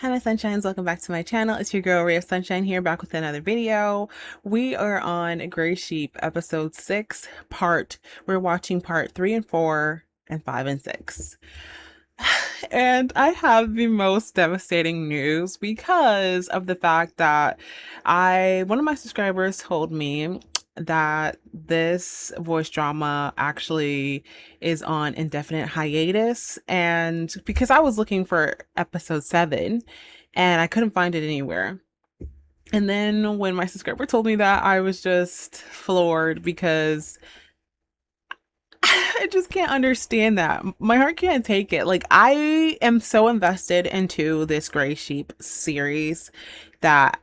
Hi, my sunshines. Welcome back to my channel. It's your girl, Raeofsunshyne here, back with another video. We are on Gray Sheep, episode 6, we're watching part 3 and 4, and 5 and 6. And I have the most devastating news because of the fact that one of my subscribers told me that this voice drama actually is on indefinite hiatus, and because I was looking for episode 7 and I couldn't find it anywhere. And then when my subscriber told me that, I was just floored because I just can't understand that. My heart can't take it. Like, I am so invested into this Gray Sheep series that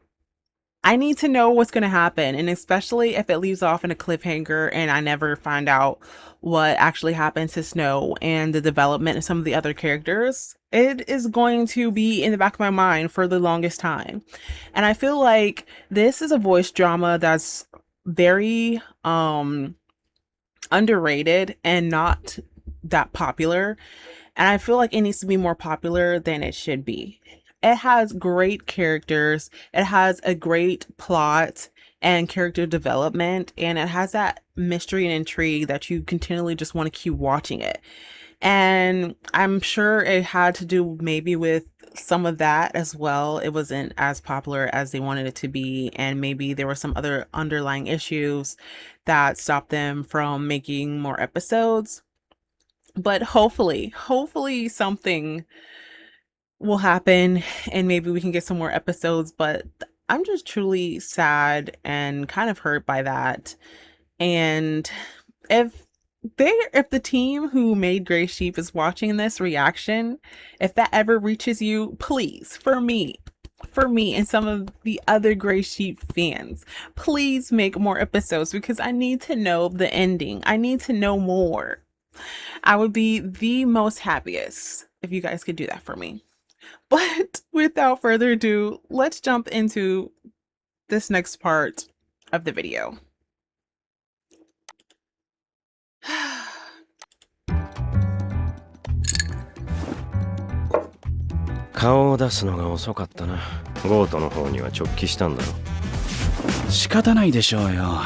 I need to know what's going to happen. And especially if it leaves off in a cliffhanger and I never find out what actually happened to Snow and the development of some of the other characters, it is going to be in the back of my mind for the longest time. And I feel like this is a voice drama that's very underrated and not that popular. And I feel like it needs to be more popular than it should be. It has great characters, it has a great plot and character development, and it has that mystery and intrigue that you continually just want to keep watching it. And I'm sure it had to do maybe with some of that as well. It wasn't as popular as they wanted it to be, and maybe there were some other underlying issues that stopped them from making more episodes. But hopefully something will happen and maybe we can get some more episodes. But I'm just truly sad and kind of hurt by that. And if the team who made Gray Sheep is watching this reaction, if that ever reaches you, please, for me and some of the other Gray Sheep fans, please make more episodes, because I need to know the ending. I need to know more. I would be the most happiest if you guys could do that for me. But without further ado, let's jump into this next part of the video. 顔を出すのが遅かったな。ゴートの方には直帰したんだろ。仕方ないでしょうよ。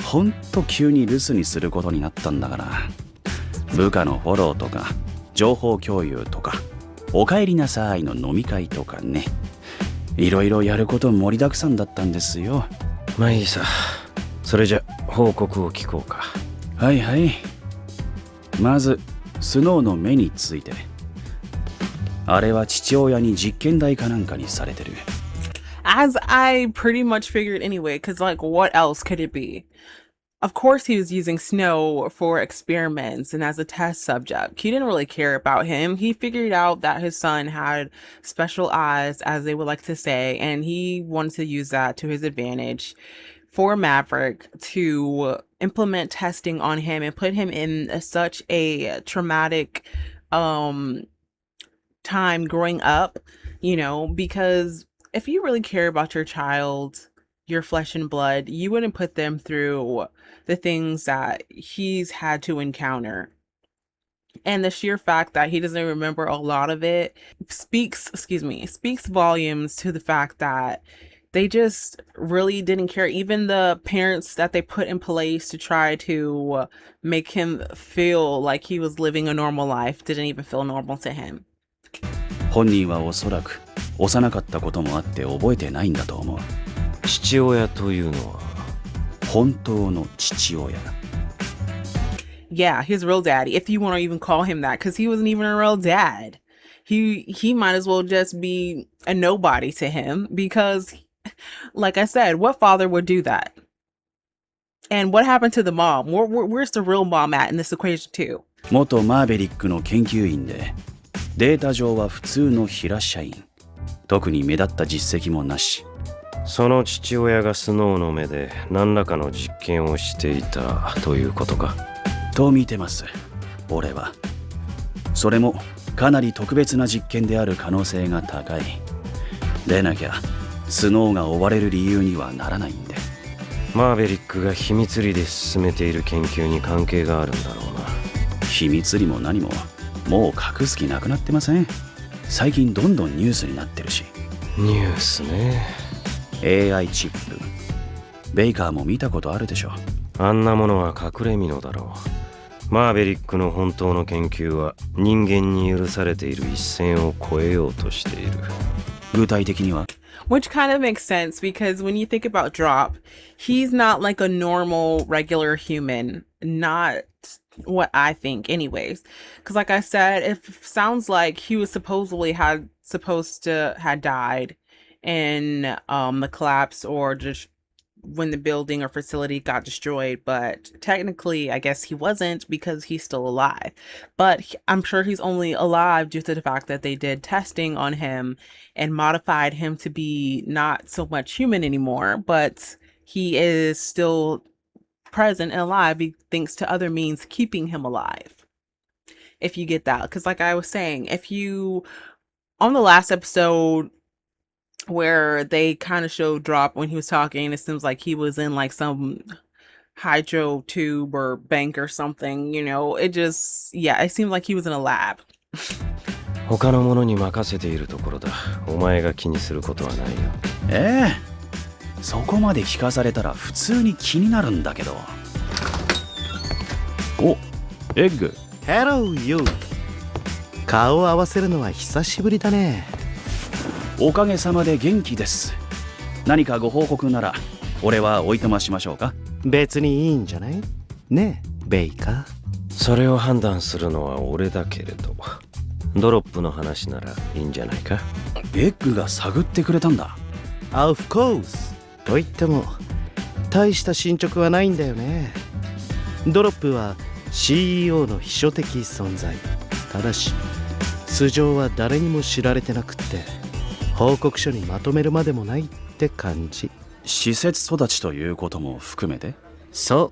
ほんと急に留守にすることになったんだから。部下のフォローとか情報共有とかお帰りなさいの飲み会とかね、いろいろやること盛りだくさんだったんですよ。まあいいさ。それじゃ報告を聞こうか。はいはい。まずスノーの目について。あれは父親に実験台かなんかにされてる。As I pretty much figured anyway, because like what else could it be? Of course he was using Snow for experiments and as a test subject. He didn't really care about him. He figured out that his son had special eyes, as they would like to say, and he wanted to use that to his advantage for Maverick to implement testing on him and put him in such a traumatic time growing up, you know, because if you really care about your child, your flesh and blood, you wouldn't put them through the things that he's had to encounter. And the sheer fact that he doesn't remember a lot of it speaks volumes to the fact that they just really didn't care. Even the parents that they put in place to try to make him feel like he was living a normal life didn't even feel normal to him. 本人はおそらく幼かったこともあって覚えてないんだと思う。父親というのは本当の父親。Yeah, his real daddy, if you want to even call him that, because he wasn't even a real dad. He might as well just be a nobody to him, because like I said, what father would do that? And what happened to the mom? Where's the real mom at in this equation too? 元マーベリックの研究員で、データ上は普通の平社員。特に目立った実績もなし。その父親がスノーの目で何らかの実験をしていたということか。と見てます、俺は。それもかなり特別な実験である可能性が高い。でなきゃスノーが追われる理由にはならないんで。マーベリックが秘密裏で進めている研究に関係があるんだろうな。秘密裏も何ももう隠す気なくなってません。最近どんどんニュースになってるし。ニュースね。 AI チップ、ベイカーも見たことあるでしょ。あんなものは隠れ蓑だろう。マーベリックの本当の研究は人間に許されている一線を越えようとしている。具体的には Which kind of makes sense because when you think about Drop, he's not like a normal, regular human. Not what I think, anyways. Because, like I said, it sounds like he was supposed to had died in the collapse or just when the building or facility got destroyed, but technically I guess he wasn't because he's still alive. But I'm sure he's only alive due to the fact that they did testing on him and modified him to be not so much human anymore, but he is still present and alive thanks to other means keeping him alive. If you get that, because like I was saying, if you on the last episode where they kind of showed Drop when he was talking, it seems like he was in like some hydro tube or bank or something, it seemed like he was in a lab. 他の者に任せているところだ。お前が気にすることはないよ。そこまで聞かされたら普通に気になるんだけど。お、エッグ。Hello you。顔を合わせるのは久しぶりだね。おかげさまで元気です。何かご報告なら俺はおいとましましょうか。別にいいんじゃない？ねえ、ベイカー。それを判断するのは俺だけれど、ドロップの話ならいいんじゃないか。エッグが探ってくれたんだ。Of course。と言っても大した進捗はないんだよね。ドロップは CEO の秘書的存在。ただし素性は誰にも知られてなくって報告書にまとめるまでもないって感じ。施設育ちということも含めて。そう、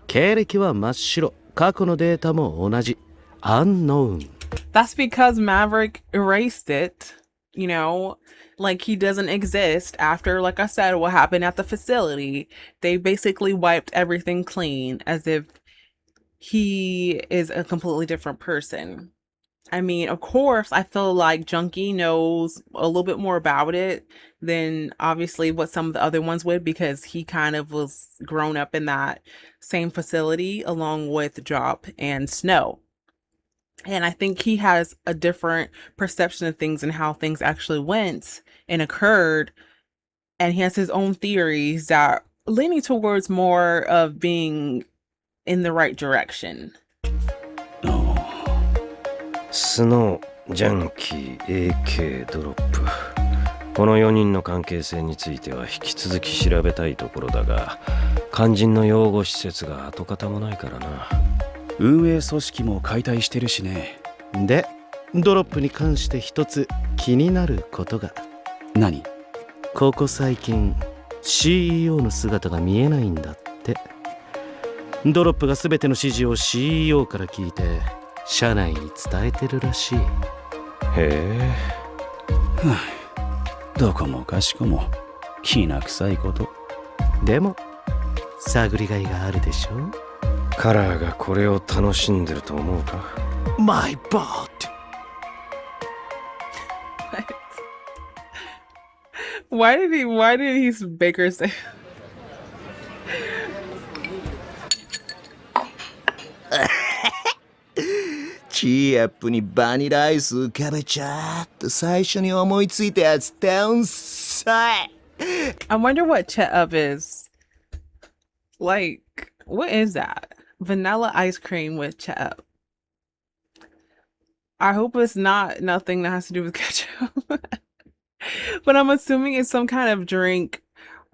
経歴は真っ白、過去のデータも同じ Unknown。 That's because Maverick erased it, like he doesn't exist after, like I said, what happened at the facility. They basically wiped everything clean as if he is a completely different person. I mean, of course, I feel like Junkie knows a little bit more about it than obviously what some of the other ones would, because he kind of was grown up in that same facility along with Drop and Snow. And I think he has a different perception of things and how things actually went and occurred. And he has his own theories that are leaning towards more of being in the right direction. スノー、ジャンキー、AK、ドロップ。この4人の関係性については引き続き調べたいところだが、肝心の養護施設が跡形もないからな。運営組織も解体してるしね。で、ドロップに関して一つ気になることが。何？ここ最近 CEO の姿が見えないんだって。ドロップが全ての指示を CEO から聞いて社内に伝えてるらしい。へえ。どこもかしこもきな臭いこと。でも探りがいがあるでしょ。カラーがこれを楽しんでると思うか。 My bot。 Why did he Baker say? チーアップにバニラアイス浮かべちゃーっと最初に思いついたやつ天才。 I wonder what Chet Up is. Like, what is that? Vanilla ice cream with Chet Up. I hope it's not nothing that has to do with ketchup. But I'm assuming it's some kind of drink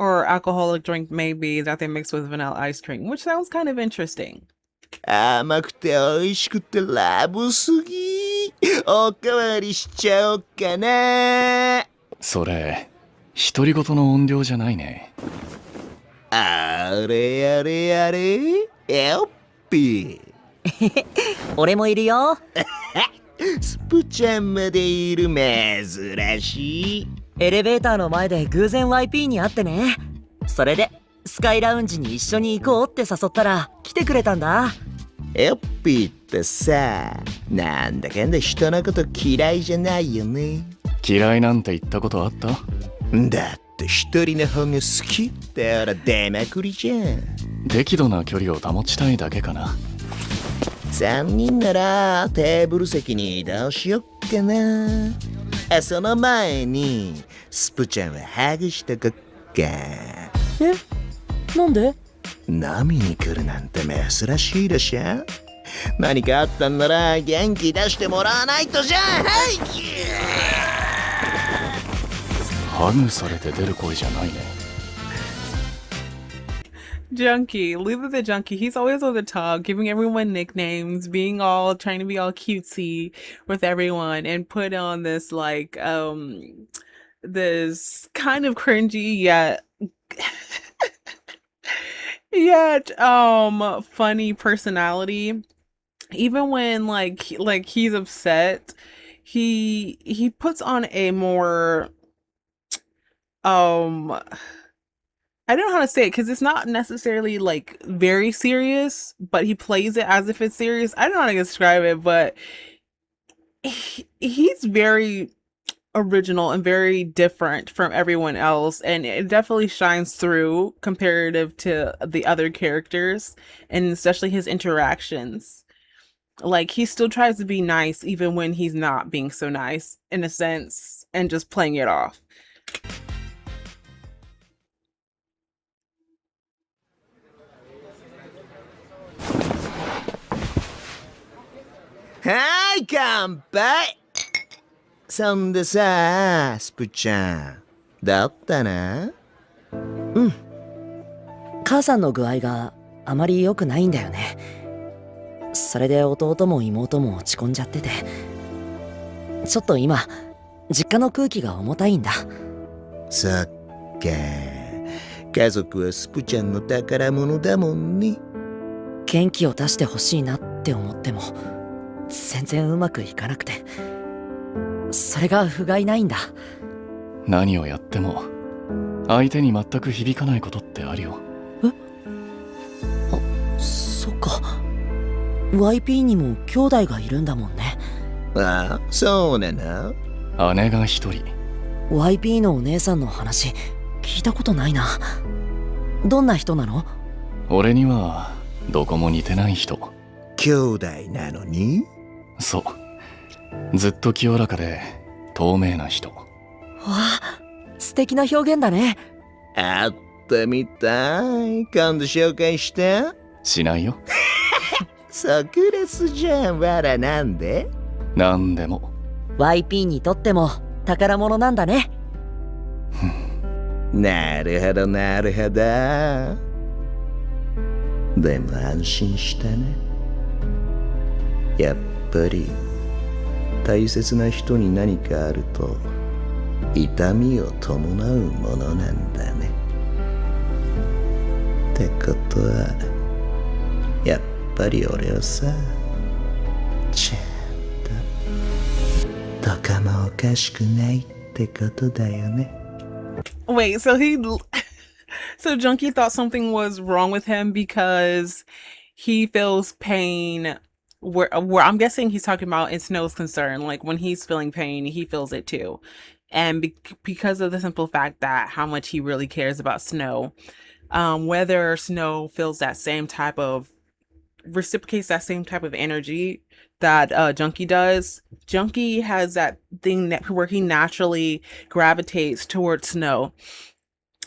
or alcoholic drink maybe that they mix with vanilla ice cream, which sounds kind of interesting. 甘くて美味しくてラブすぎ。おかわりしちゃおっかな。それ独り言の音量じゃないね。あれあれあれエオッピー。俺もいるよ。スプちゃんまでいる。珍しい。エレベーターの前で偶然 YP に会ってね。それでスカイラウンジに一緒に行こうって誘ったら来てくれたんだ。エッピーってさ、なんだかんだ人のこと嫌いじゃないよね。嫌いなんて言ったことあった？だって一人の方が好きってほら出まくりじゃん。適度な距離を保ちたいだけかな。3人ならテーブル席に移動しよっかな。その前にスプちゃんはハグしとこっか。なんで？飲みに来るなんて珍しいでしょ。何かあったんなら元気出してもらわないとじゃん。はい、ハグされて出る声じゃないね。Junkie, leave it to Junkie. He's always on the top, giving everyone nicknames, being all trying to be all cutesy with everyone, and put on this like this kind of cringy yet yet funny personality. Even when like he's upset, he puts on a more I don't know how to say it because it's not necessarily like very serious, but he plays it as if it's serious. I don't know how to describe it, but he's very original and very different from everyone else, and it definitely shines through comparative to the other characters, and especially his interactions. Like he still tries to be nice even when he's not being so nice in a sense and just playing it off.はい、乾杯。そんでさ、スプちゃん、だったな。母さんの具合があまり良くないんだよね。それで弟も妹も落ち込んじゃってて、ちょっと今実家の空気が重たいんだ。そっか、家族はスプちゃんの宝物だもんね。元気を出してほしいなって思っても全然うまくいかなくて、それが不甲斐ないんだ。何をやっても相手に全く響かないことってあるよ。そっか。YP にも兄弟がいるんだもんね。ああ、そうなの。姉が一人。 YP のお姉さんの話聞いたことないな。どんな人なの？俺にはどこも似てない人。兄弟なのに？そう、ずっと清らかで透明な人。わあ、素敵な表現だね。会ってみたい。今度紹介して。しないよ。即レスじゃん。わら、なんで？なんでも。 YP にとっても宝物なんだね。なるほどなるほど。でも安心したね。やっぱり大切な人に何かあると痛みを伴うものなんだね。ってことはやっぱり俺をさ、ちゃんとどかもおかしくないってことだよね。Wait, so so Junkie thought something was wrong with him because he feels pain where I'm guessing he's talking about in Snow's concern, like when he's feeling pain, he feels it too. And because of the simple fact that how much he really cares about Snow, whether Snow feels that same type of reciprocates that same type of energy that Junkie does. Junkie has that thing that where he naturally gravitates towards Snow.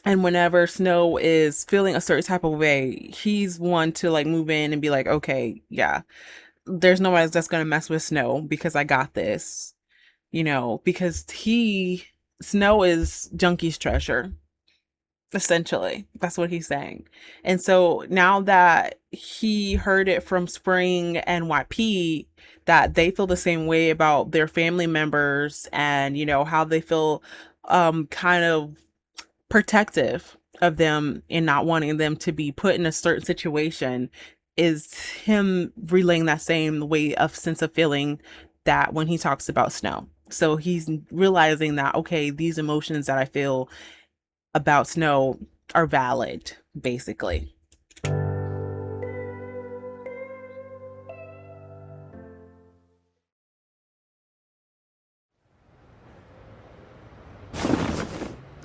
And whenever Snow is feeling a certain type of way, he's one to like move in and be like, okay, yeah, there's no one that's gonna mess with Snow because I got this. You know, because Snow is Junkie's treasure. Essentially, that's what he's saying. And so now that he heard it from Spring and YP, that they feel the same way about their family members and, you know, how they feel kind of protective of them and not wanting them to be put in a certain situation, is him relaying that same way of sense of feeling that when he talks about Snow. So he's realizing that, okay, these emotions that I feel about Snow are valid, basically.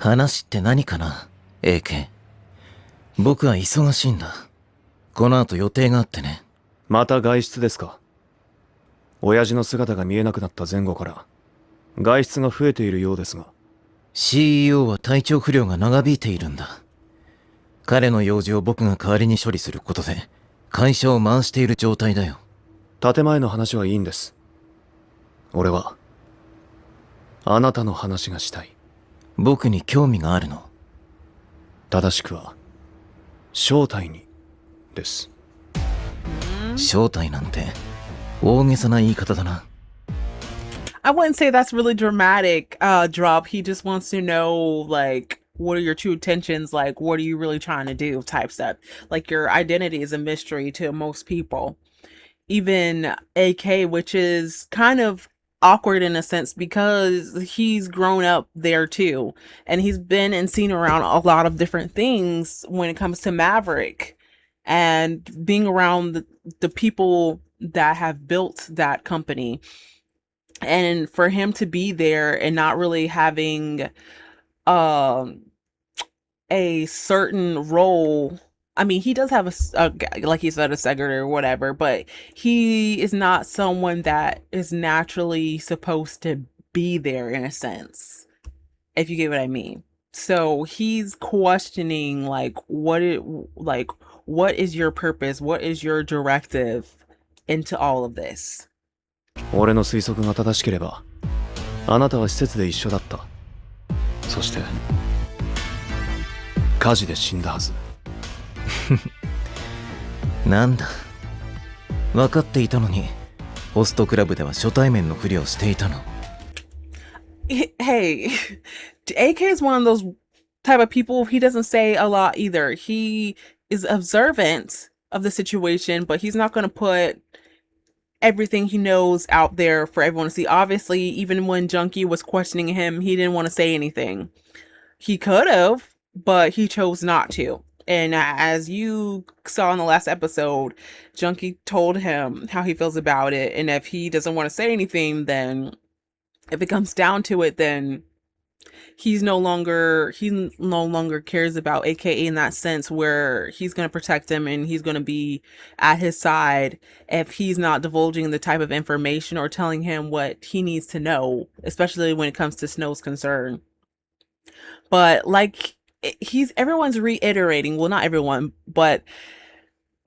話って何かな AK。 僕は忙しいんだ。この後予定があってね。また外出ですか。親父の姿が見えなくなった前後から外出が増えているようですが。 CEO は体調不良が長引いているんだ。彼の用事を僕が代わりに処理することで会社を回している状態だよ。建前の話はいいんです。俺はあなたの話がしたい。僕に興味があるの？正しくは正体にです。正体なんて大げさな言い方だな。I wouldn't say that's really dramatic, drop. He just wants to know, like, what are your true intentions? Like, what are you really trying to do? Type stuff. Like, your identity is a mystery to most people. Even AK, which is kind of awkward in a sense because he's grown up there too. And he's been and seen around a lot of different things when it comes to Maverick. And being around the people that have built that company. And for him to be there and not really having um a certain role. I mean, he does have like he said, a secretary or whatever, but he is not someone that is naturally supposed to be there in a sense, if you get what I mean. So he's questioning like what is your purpose? What is your directive into all of this? 俺の推測が正しければあなたは施設で一緒だった。そして火事で死んだはず。なんだ、分かっていたのにホストクラブでは初対面のふりをしていたの。Hey, AK is one of those type of people. He doesn't say a lot either. He is observant of the situation, but he's not going to put everything he knows out there for everyone to see. Obviously, even when Junkie was questioning him, he didn't want to say anything. He could have, but he chose not to. And as you saw in the last episode, Junkie told him how he feels about it. And if he doesn't want to say anything, then if it comes down to it, then he no longer cares about AKA in that sense, where he's going to protect him and he's going to be at his side if he's not divulging the type of information or telling him what he needs to know, especially when it comes to Snow's concern. But like everyone's reiterating, well, not everyone, but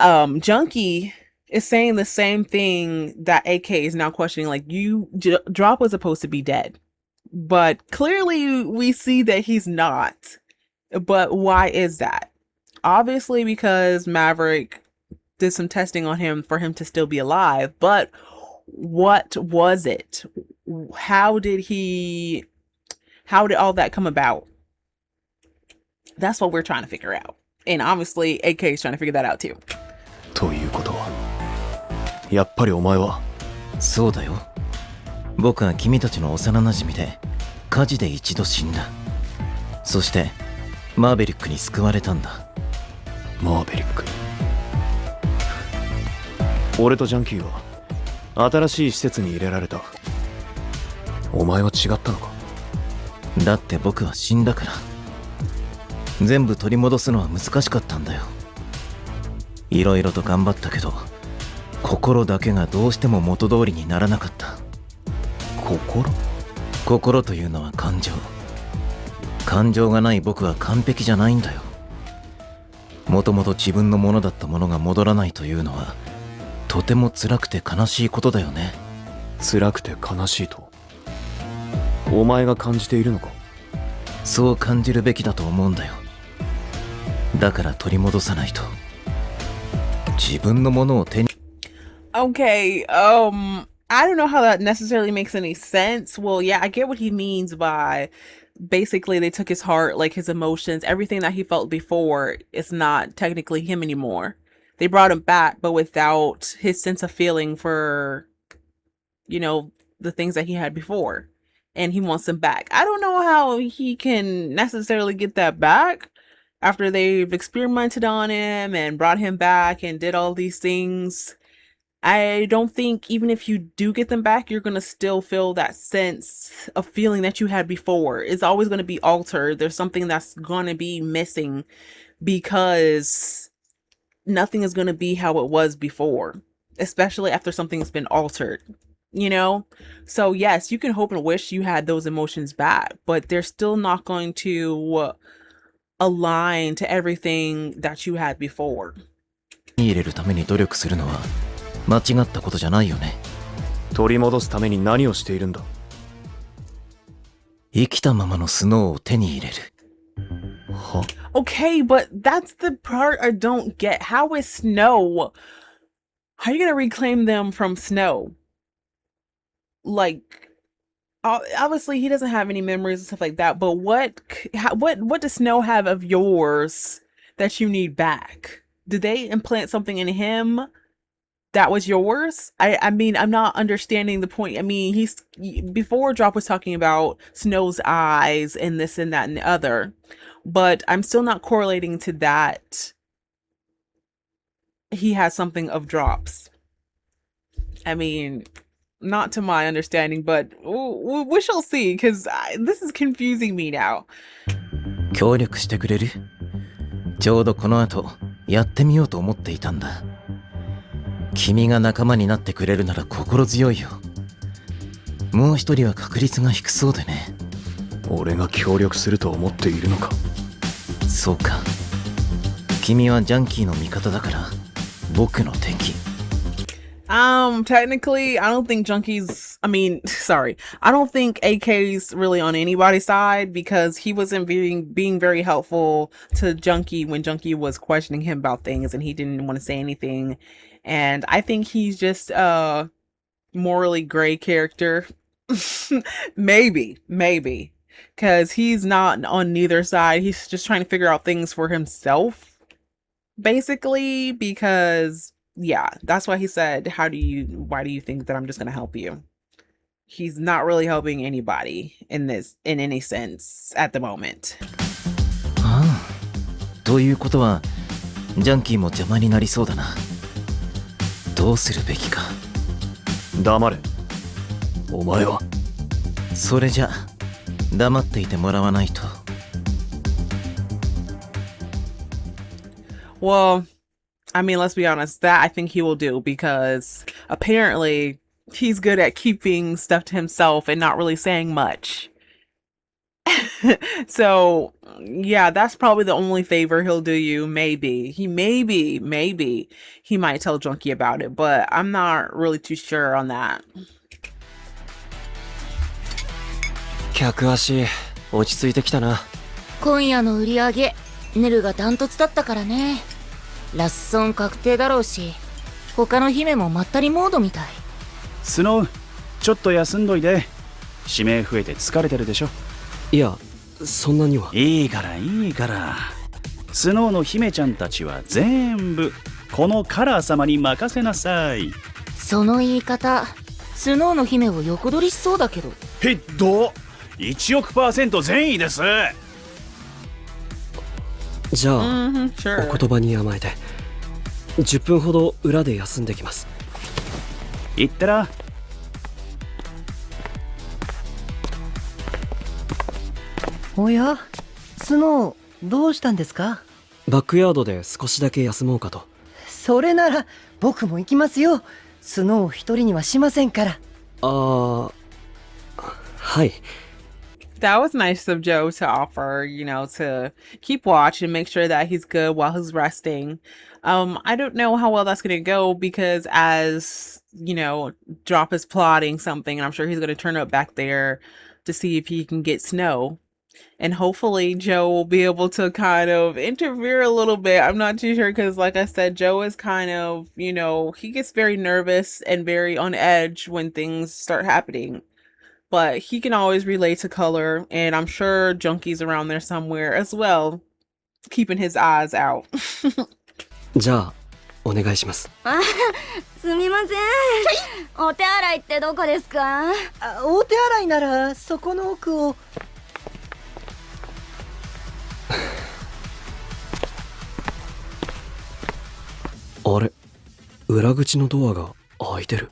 Junkie is saying the same thing that AK is now questioning. Like, Drop was supposed to be dead, but clearly we see that he's not. But why is that? Obviously because Maverick did some testing on him for him to still be alive. But what was it? How did all that come about? That's what we're trying to figure out. And obviously AK is trying to figure that out too. ということはやっぱりお前は。そうだよ。僕は君たちの幼馴染で火事で一度死んだ。そしてマーベリックに救われたんだ。マーベリック。俺とジャンキーは新しい施設に入れられた。お前は違ったのか。だって僕は死んだから。全部取り戻すのは難しかったんだよ。いろいろと頑張ったけど、心だけがどうしても元通りにならなかった。心というのは感情。感情がない僕は完璧じゃないんだよ。もともと自分のものだったものが戻らないというのは、とても辛くて悲しいことだよね。辛くて悲しいとお前が感じているのか。そう感じるべきだと思うんだよ。だから取り戻さないと。自分のものを手に。Okay, I don't know how that necessarily makes any sense. Well, yeah, I get what he means by basically they took his heart, like his emotions, everything that he felt before is not technically him anymore. They brought him back, but without his sense of feeling for, the things that he had before. And he wants them back. I don't know how he can necessarily get that back after they've experimented on him and brought him back and did all these things. I don't think even if you do get them back, you're going to still feel that sense of feeling that you had before. It's always going to be altered. There's something that's going to be missing because nothing is going to be how it was before, especially after something's been altered, you know? So, yes, you can hope and wish you had those emotions back, but they're still not going to align to everything that you had before. 入れるために努力するのは間違ったことじゃないよね。取り戻すために何をしているんだ。生きたままのスノーを手に入れる。は？ Okay, but that's the part I don't get. How is Snow? How are you gonna reclaim them from Snow? Like, obviously he doesn't have any memories and stuff like that. But what does Snow have of yours that you need back? Did they implant something in him that was yours? I mean, I'm not understanding the point. I mean, before Drop was talking about Snow's eyes and this and that and the other. But I'm still not correlating to that. He has something of Drop's. I mean, not to my understanding, but we shall see, because this is confusing me now. 協力してくれる？ちょうどこの後やってみようと思っていたんだ。君が仲間になってくれるなら心強いよ。もう一人は確率が低そうでね。俺が協力すると思っているのか。そうか。君はジャンキーの味方だから僕の敵。Technically, I don't think I don't think AK's really on anybody's side, because he wasn't being very helpful to Junkie when Junkie was questioning him about things and he didn't want to say anything. And I think he's just a morally gray character. Maybe. Because he's not on neither side. He's just trying to figure out things for himself, basically, because yeah, that's why he said, why do you think that I'm just going to help you? He's not really helping anybody in any sense at the moment. ああ、ということはジャンキーも邪魔になりそうだな。どうするべきか。黙れ。お前は。それじゃ黙っていてもらわないと。Well, I mean, let's be honest, that I think he will do, because apparently he's good at keeping stuff to himself and not really saying much. So, yeah, that's probably the only favor he'll do you. Maybe he might tell Junkie about it, but I'm not really too sure on that. 客足落ち着いてきたな。今夜の売り上げネルがダントツだったからね。ラッソン確定だろうし、他の姫もまったりモードみたい。スノウ、ちょっと休んどいで。指名増えて疲れてるでしょ。いや、そんなには。いいから。スノウの姫ちゃんたちは全部このカラー様に任せなさい。その言い方、スノーの姫を横取りしそうだけど。ひっど1億%善意です。じゃあ、sure. お言葉に甘えて10分ほど裏で休んできます。行ってら。おや、スノー、どうしたんですか？バックヤードで少しだけ休もうかと。それなら僕も行きますよ。スノーを一人にはしませんから。はい。That was nice of Joe to offer, to keep watch and make sure that he's good while he's resting. I don't know how well that's going to go, because as, Drop is plotting something, and I'm sure he's going to turn up back there to see if he can get Snow. And hopefully Joe will be able to kind of interfere a little bit. I'm not too sure, because like I said, Joe is kind of, he gets very nervous and very on edge when things start happening. But he can always relate to color, and I'm sure Junkie's around there somewhere as well, keeping his eyes out. じゃあ、お願いします。すみません。お手洗いってどこですか？お手洗いならそこの奥を。あれ、裏口のドアが開いてる。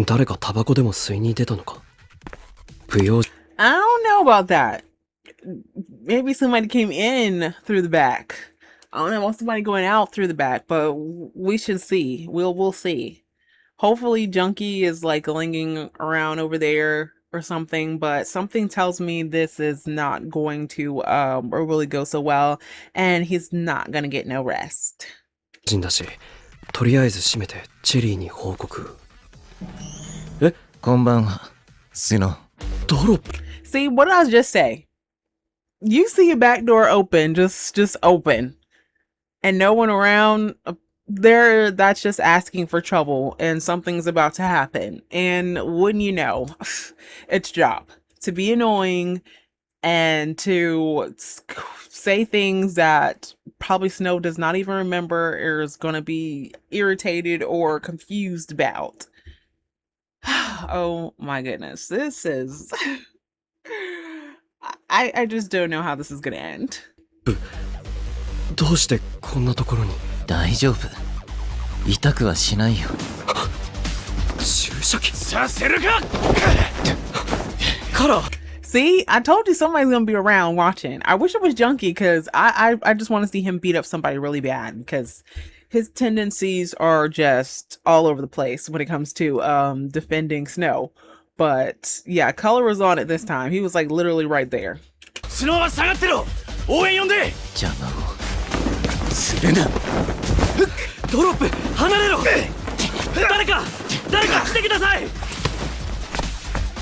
誰かタバコでも吸いに出たのか。不要。I don't know about that. Maybe somebody came in through the back. I don't know about somebody going out through the back, but we should see. We'll see. Hopefully Junkie is like lingering around over there or something, but something tells me this is not going to really go so well, and he's not gonna get no rest. 人だし、とりあえず閉めてチェリーに報告。こんばんは、スノー。ドロップ。 See, what did I just say? You see a back door open, just open, and no one around there. That's just asking for trouble, and something's about to happen. And wouldn't you know, it's job to be annoying and to say things that probably Snow does not even remember or is going to be irritated or confused about. Oh my goodness, this is... I just don't know how this is gonna end. どうしてこんなところに。大丈夫。痛くはしないよ。注射器させるか。カラー。 See, I told you somebody's gonna be around watching. I wish it was Junkie, because I just want to see him beat up somebody really bad, because his tendencies are just all over the place when it comes to defending Snow. But yeah, Color was on it this time. He was like literally right there. スノーは下がってろ。応援呼んで。邪魔をするな。ドロップ離れろ。誰か来てください。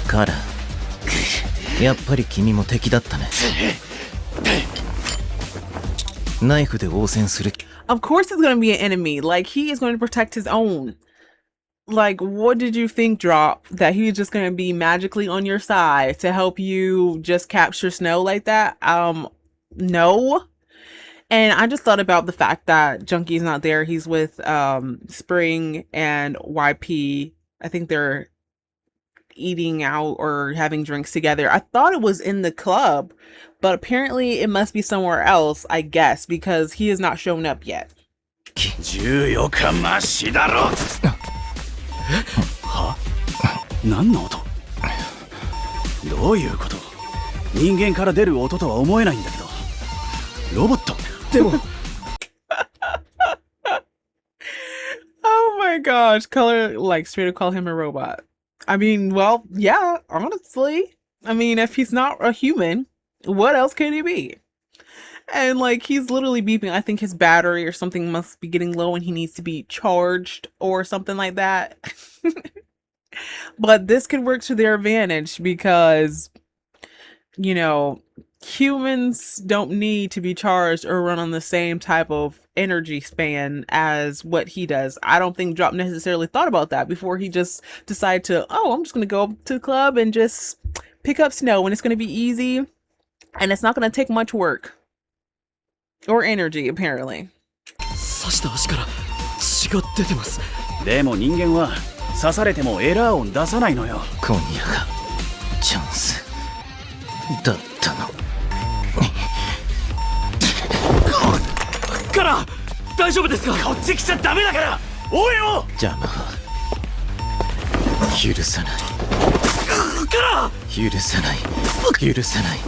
カラー、やっぱり君も敵だったね。ナイフで応戦する。 Of course he's gonna be an enemy. Like, he is going to protect his own. Like, what did you think, Drop? That he was just gonna be magically on your side to help you just capture Snow like that? No. And I just thought about the fact that Junkie's not there. He's with Spring and YP. I think they're eating out or having drinks together. I thought it was in the club, but apparently it must be somewhere else, I guess, because he has not shown up yet. 14日マシだろ。は？何の音？どういうこと？人間から出る音とは思えないんだけど。ロボット？でも。Oh my gosh, Color like straight up call him a robot. I mean, well, yeah, honestly. I mean, if he's not a human, what else can he be? And like, he's literally beeping. I think his battery or something must be getting low and he needs to be charged or something like that. But this could work to their advantage because, you know, humans don't need to be charged or run on the same type of energy span as what he does. I don't think Drop necessarily thought about that before he just decided to, oh, I'm just going to go to the club and just pick up Snow, and it's going to be easy and it's not going to take much work. Or energy, apparently. 刺した足から血が出てます。でも人間は刺されてもエラー音出さないのよ。今夜がチャンスだったの。カラー、大丈夫ですか？こっち来ちゃダメだから。応援を。邪魔は許さない。カラー、許さない。許さない。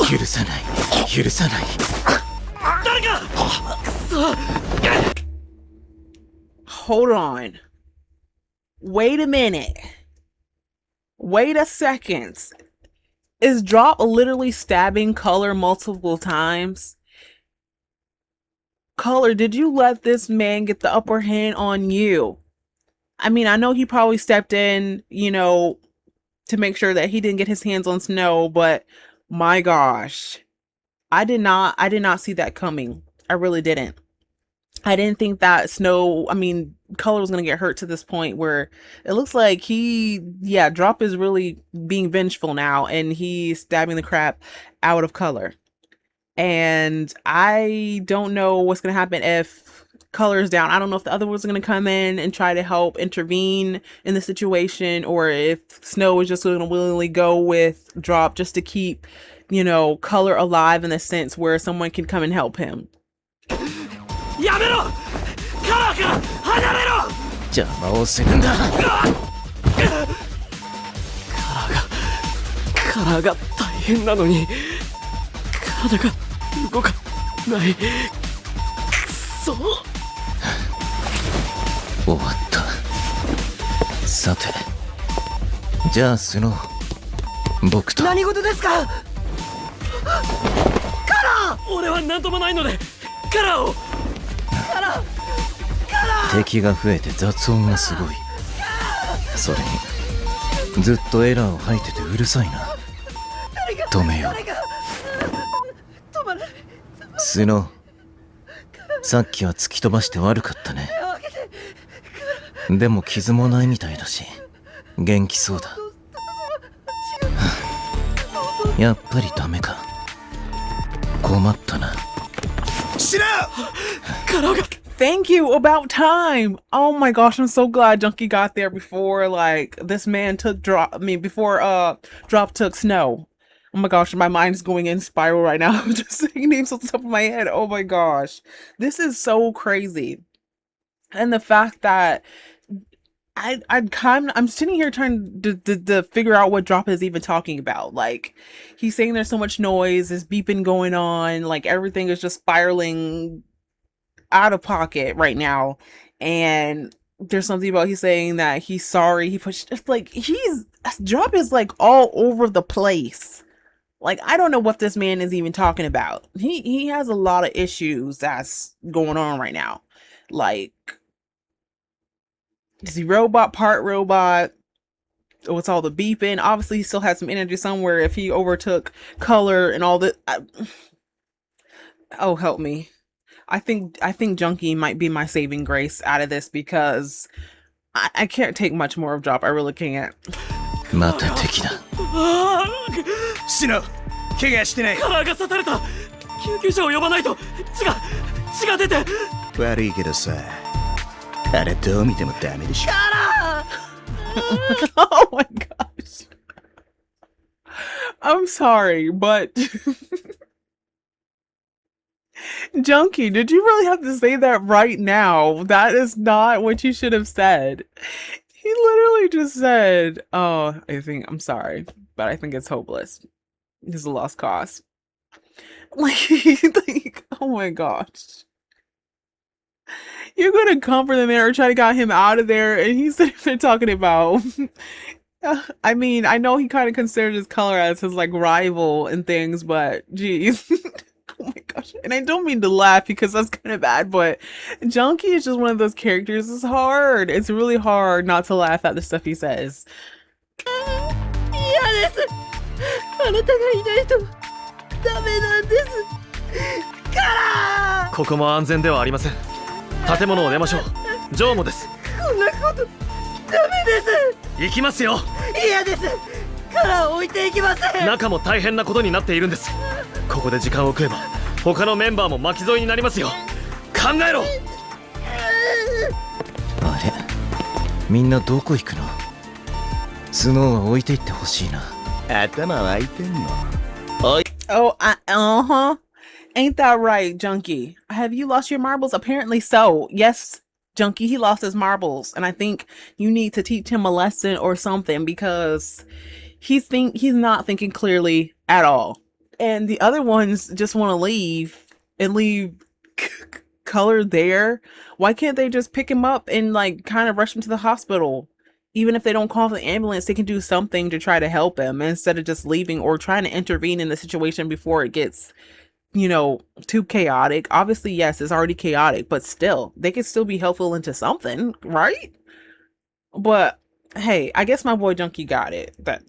許さない。許さない。 Hold on. Wait a minute. Wait a second. Is Drop literally stabbing Color multiple times? Color, did you let this man get the upper hand on you? I mean, I know he probably stepped in, you know, to make sure that he didn't get his hands on Snow, but my gosh. I did not see that coming. I really didn't. I didn't think that Color was going to get hurt to this point where it looks like Drop is really being vengeful now, and he's stabbing the crap out of Color. And I don't know what's going to happen if Color is down. I don't know if the other one's going to come in and try to help intervene in the situation, or if Snow is just going to willingly go with Drop just to keep, you know, Color alive in a sense where someone can come and help him. やめろ！カラーから離れろ！邪魔をするんだ。カラーが大変なのに体が動かない。くそ。終わった。さて、じゃあスノー、僕と。何事ですか？俺は何ともないのでカラーを。敵が増えて雑音がすごい。それにずっとエラーを吐いててうるさいな。止めよう。スノー、さっきは突き飛ばして悪かったね。でも傷もないみたいだし元気そうだ。やっぱりダメか。困ったな。カラーが。 Thank you. About time. Oh my gosh, I'm so glad Junkie got there before like this man took drop. I mean, before drop took snow. Oh my gosh, my mind is going in spiral right now. I'm just saying names on the top of my head. Oh my gosh, this is so crazy, and the fact that I'm sitting here trying to figure out what drop is even talking about. Like, he's saying there's so much noise, there's beeping going on, like everything is just spiraling out of pocket right now. And there's something about he's saying that he's sorry he pushed, it's like drop is like all over the place. Like, I don't know what this man is even talking about. He has a lot of issues that's going on right now. Like, is he robot, part robot? What's all the beeping? Obviously, he still has some energy somewhere if he overtook color and all that. Oh, help me. I think Junkie might be my saving grace out of this because I can't take much more of drop. I really can't. また敵だ。シノ、怪我してない。カラーが刺された。救急車を呼ばないと。血が出て。悪いけどさ、あれどう見てもダメでしょ。Oh my gosh. I'm sorry, but Junkie, did you really have to say that right now? That is not what you should have said. He literally just said, "Oh, I'm sorry, but I think it's hopeless. It's a lost cause." Like, oh my gosh. You're gonna comfort the man or try to get him out of there, and he's sitting there talking about. I mean, I know he kind of considered his color as his like rival and things, but geez, oh my gosh! And I don't mean to laugh because that's kind of bad, but Junkie is just one of those characters. It's hard. It's really hard not to laugh at the stuff he says. 嫌です。あなたがいないとダメなんです。カラー。ここも安全ではありません。建物を出ましょう。ジョーもです。こんなことダメです。行きますよ。嫌です。カラーを置いていきません。中も大変なことになっているんです。ここで時間を食えば他のメンバーも巻き添えになりますよ。考えろ。あれ、みんなどこ行くの？スノーは置いていってほしいな。頭湧いてんの。Oh, uh-huh. Ain't that right, Junkie? Have you lost your marbles? Apparently so. Yes, Junkie, he lost his marbles. And I think you need to teach him a lesson or something because he's not thinking clearly at all. And the other ones just want to leave and leave color there. Why can't they just pick him up and like kind of rush him to the hospital? Even if they don't call the ambulance, they can do something to try to help him instead of just leaving or trying to intervene in the situation before it gets, too chaotic. Obviously, yes, it's already chaotic, but still, they could still be helpful into something, right? But hey, I guess my boy Junkie got it. But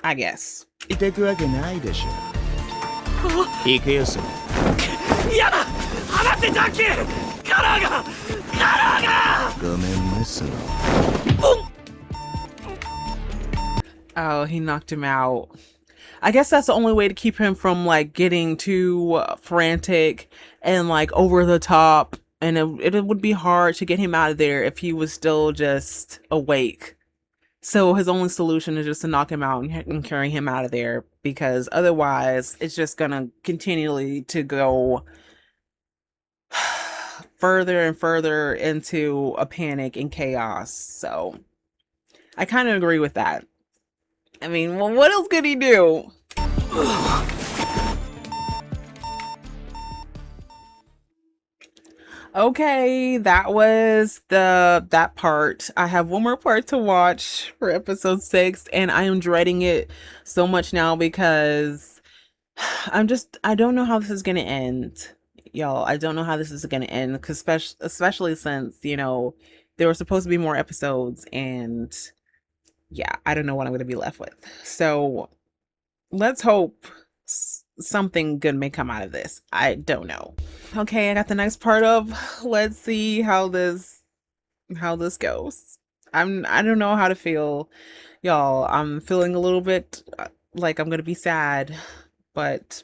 I guess. いてくわけないでしょ。行くよ、それ。やだ。離せジャンキー。カラーが。ごめんね、その。Oh, he knocked him out. I guess that's the only way to keep him from like getting too frantic and like over the top. And it would be hard to get him out of there if he was still just awake. So his only solution is just to knock him out and carry him out of there because otherwise it's just gonna continually to go further and further into a panic and chaos. So I kind of agree with that. I mean, well, what else could he do? Okay, that was that part. I have one more part to watch for episode 6, and I am dreading it so much now because I don't know how this is gonna end. Y'all, I don't know how this is gonna end, because especially since, there were supposed to be more episodes, and yeah, I don't know what I'm gonna be left with. So let's hope something good may come out of this. I don't know. Okay, I got the next part of, let's see how this goes. I don't know how to feel, y'all. I'm feeling a little bit like I'm gonna be sad, but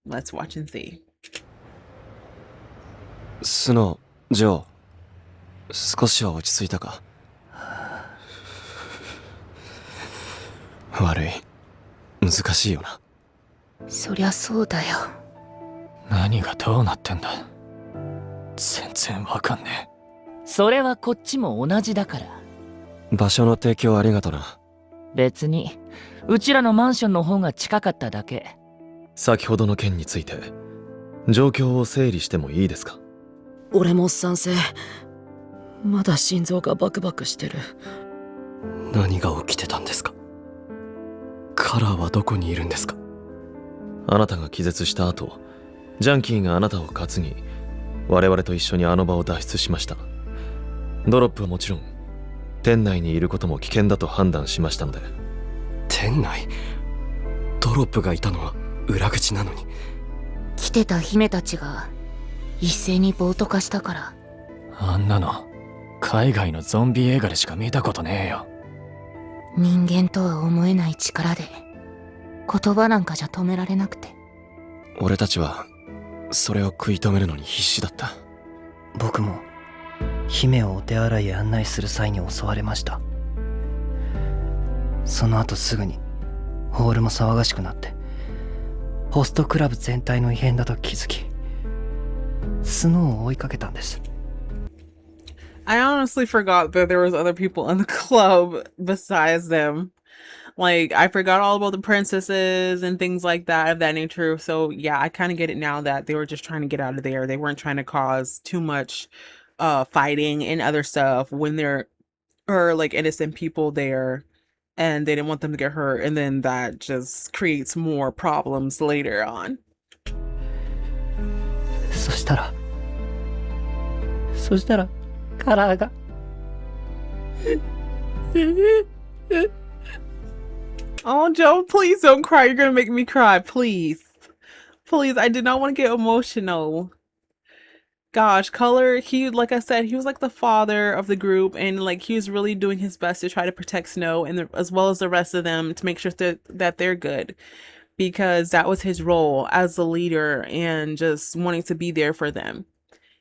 let's watch and see. スノー、ジョー、少しは落ち着いたか？悪い。難しいよな。そりゃそうだよ。何がどうなってんだ。全然わかんねえ。それはこっちも同じだから。場所の提供ありがとな。別にうちらのマンションの方が近かっただけ。先ほどの件について状況を整理してもいいですか？俺も賛成。まだ心臓がバクバクしてる。何が起きてたんですか？カラーはどこにいるんですか？あなたが気絶した後、ジャンキーがあなたを担ぎ、我々と一緒にあの場を脱出しました。ドロップはもちろん店内にいることも危険だと判断しましたので。店内？ドロップがいたのは裏口なのに。来てた姫たちが一斉に暴徒化したから。あんなの海外のゾンビ映画でしか見たことねえよ。人間とは思えない力で言葉なんかじゃ止められなくて。俺たちはそれを食い止めるのに必死だった。僕も姫をお手洗いへ案内する際に襲われました。その後すぐにホールも騒がしくなって、ホストクラブ全体の異変だと気づき、スノーを追いかけたんです。I honestly forgot that there was other people in the club besides them. Like, I forgot all about the princesses and things like that of that nature. So yeah, I kind of get it now that they were just trying to get out of there. They weren't trying to cause too much fighting and other stuff when there are like innocent people there, and they didn't want them to get hurt, and then that just creates more problems later on. そしたらカラーがOh, Joe, please don't cry. You're gonna make me cry. Please. Please, I did not want to get emotional. Gosh, Color, like I said, he was like the father of the group, and like he was really doing his best to try to protect Snow and as well as the rest of them, to make sure that they're good, because that was his role as the leader and just wanting to be there for them.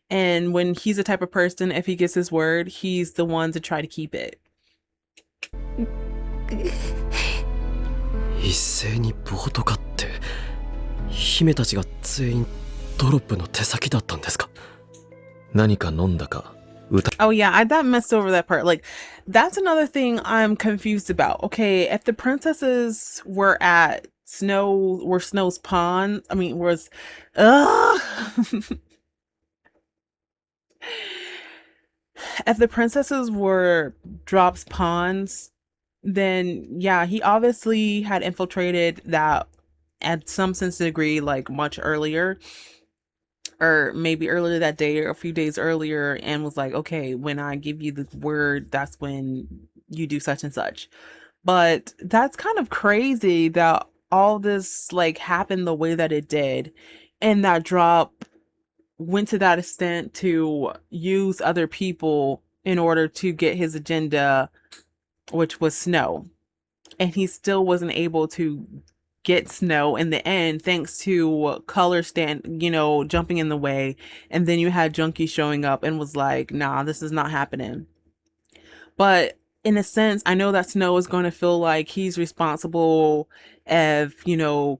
And when he's the type of person, if he gets his word, he's the one to try to keep it. 一斉に暴徒化って、姫たちが全員ドロップの手先だったんですか？何か飲んだか、Oh yeah, that messed over that part. Like, that's another thing I'm confused about. Okay, if the princesses were at Snow's pond, I mean, if the princesses were Drop's pawns, then yeah, he obviously had infiltrated that at some sense of degree, like much earlier, or maybe earlier that day or a few days earlier, and was like, okay, when I give you the word, that's when you do such and such. But that's kind of crazy that all this like happened the way that it did, and that Drop went to that extent to use other people in order to get his agenda, which was Snow. And he still wasn't able to get Snow in the end, thanks to Color jumping in the way. And then you had Junkie showing up and was like, nah, this is not happening. But in a sense, I know that Snow is going to feel like he's responsible if,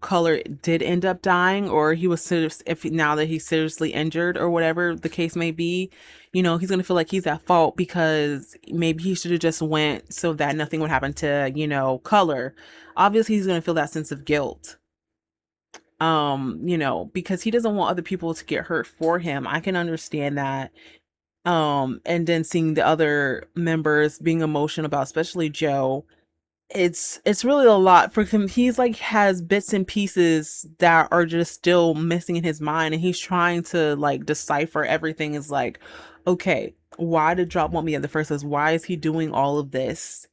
Color did end up dying, or he was serious, if now that he's seriously injured or whatever the case may be, he's going to feel like he's at fault because maybe he should have just went so that nothing would happen to, Color. Obviously, he's going to feel that sense of guilt. Because he doesn't want other people to get hurt for him. I can understand that. And then seeing the other members being emotional about, especially Joe, it's really a lot for him. He's like has bits and pieces that are just still missing in his mind, and he's trying to like decipher everything. Is like, okay, why did Drop want me in the first place? Why is he doing all of this?